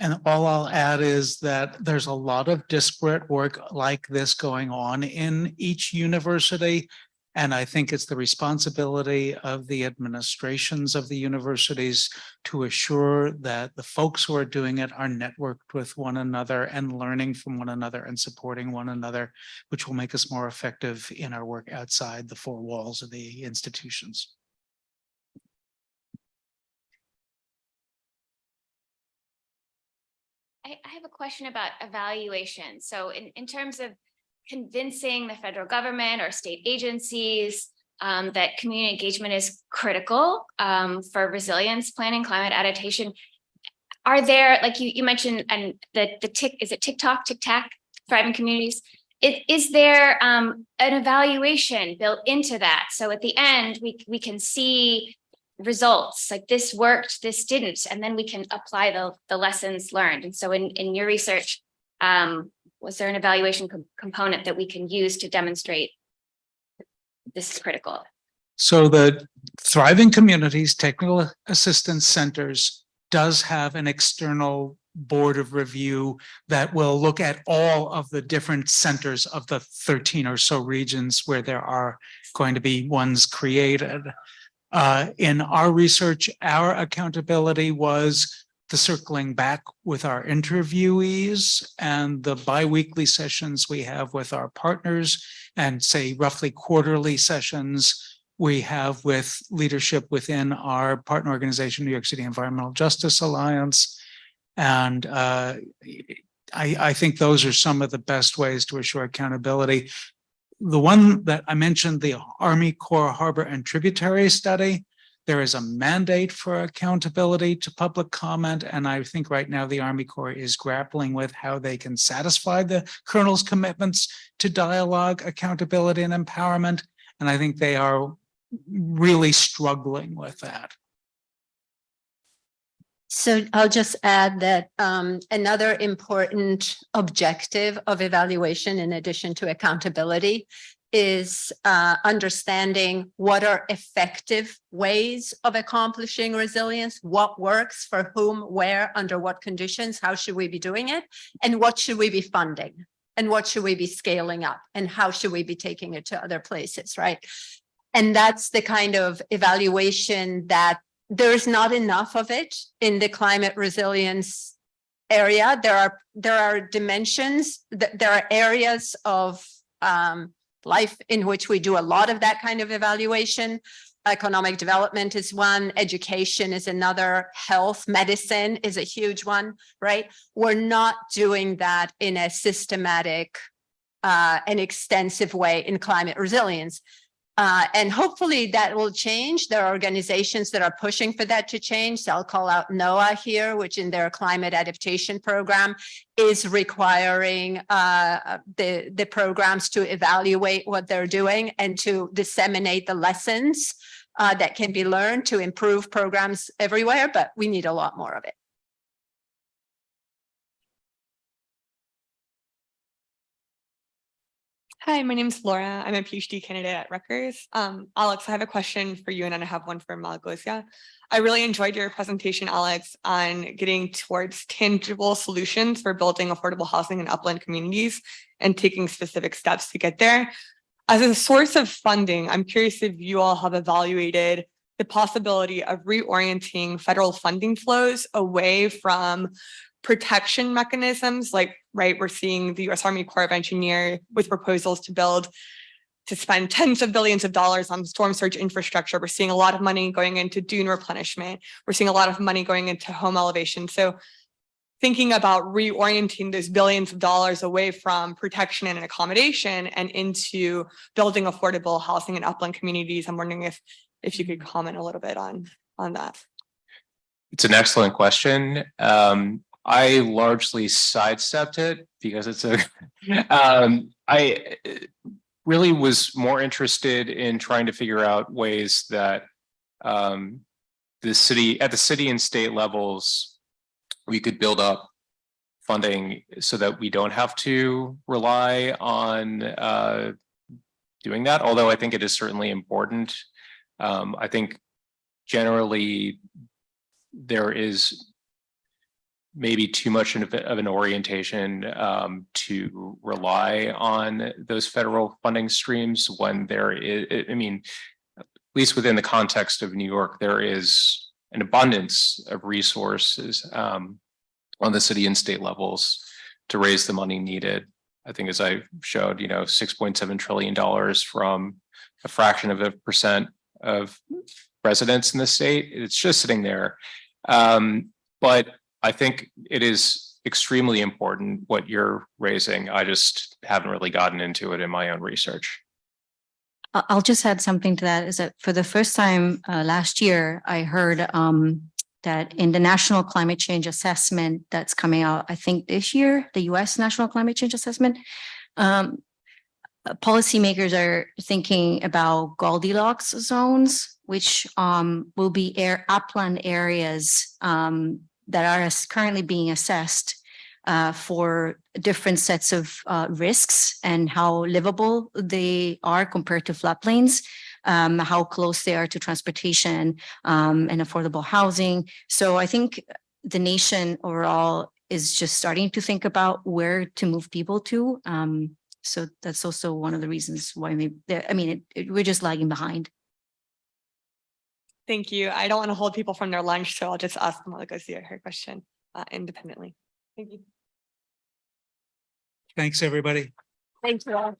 And all I'll add is that there's a lot of disparate work like this going on in each university. And I think it's the responsibility of the administrations of the universities to assure that the folks who are doing it are networked with one another and learning from one another and supporting one another, which will make us more effective in our work outside the four walls of the institutions. I have a question about evaluation. So in terms of convincing the federal government or state agencies that community engagement is critical for resilience planning, climate adaptation, are there, like you mentioned, and is it TikTok, thriving communities? Is there an evaluation built into that? So at the end, we can see results like this worked, this didn't, and then we can apply the lessons learned. And so in your research, was there an evaluation component that we can use to demonstrate this is critical? So the Thriving Communities Technical Assistance Centers does have an external board of review that will look at all of the different centers of the 13 or so regions where there are going to be ones created. In our research, our accountability was the circling back with our interviewees and the biweekly sessions we have with our partners, and say roughly quarterly sessions we have with leadership within our partner organization, New York City Environmental Justice Alliance. And I think those are some of the best ways to assure accountability. The one that I mentioned, the Army Corps Harbor and Tributary Study, there is a mandate for accountability to public comment. And I think right now the Army Corps is grappling with how they can satisfy the colonel's commitments to dialogue, accountability, and empowerment. And I think they are really struggling with that. So I'll just add that another important objective of evaluation, in addition to accountability, is understanding what are effective ways of accomplishing resilience, what works for whom, where, under what conditions, how should we be doing it, and what should we be funding, and what should we be scaling up, and how should we be taking it to other places, right? And that's the kind of evaluation that there's not enough of it in the climate resilience area. There are dimensions, there are areas of life in which we do a lot of that kind of evaluation. Economic development is one, education is another, health, medicine is a huge one, right? We're not doing that in a systematic and extensive way in climate resilience. And hopefully that will change. There are organizations that are pushing for that to change. So I'll call out NOAA here, which in their climate adaptation program is requiring the programs to evaluate what they're doing and to disseminate the lessons that can be learned to improve programs everywhere, but we need a lot more of it. Hi, my name is Laura. I'm a PhD candidate at Rutgers. Alex, I have a question for you and then I have one for Malgosia. I really enjoyed your presentation, Alex, on getting towards tangible solutions for building affordable housing in upland communities and taking specific steps to get there. As a source of funding, I'm curious if you all have evaluated the possibility of reorienting federal funding flows away from protection mechanisms, like, right, we're seeing the U.S. Army Corps of Engineers with proposals to spend tens of billions of dollars on storm surge infrastructure. We're seeing a lot of money going into dune replenishment. We're seeing a lot of money going into home elevation. So thinking about reorienting those billions of dollars away from protection and accommodation and into building affordable housing in upland communities, I'm wondering if you could comment a little bit on that. It's an excellent question. I largely sidestepped it because it's a, I really was more interested in trying to figure out ways that at the city and state levels, we could build up funding so that we don't have to rely on doing that. Although I think it is certainly important. I think generally there is maybe too much of an orientation to rely on those federal funding streams when there is, I mean, at least within the context of New York, there is an abundance of resources on the city and state levels to raise the money needed. I think as I showed, $6.7 trillion from a fraction of a percent of residents in the state. It's just sitting there. But I think it is extremely important what you're raising. I just haven't really gotten into it in my own research. I'll just add something to that, is that for the first time last year, I heard that in the National Climate Change Assessment that's coming out, I think this year, the US National Climate Change Assessment, policymakers are thinking about Goldilocks zones, which will be upland areas that are currently being assessed for different sets of risks and how livable they are compared to floodplains, how close they are to transportation and affordable housing. So I think the nation overall is just starting to think about where to move people to. So that's also one of the reasons why we're just lagging behind. Thank you. I don't want to hold people from their lunch, so I'll just ask Malgosia her question independently. Thank you. Thanks, everybody. Thank you all.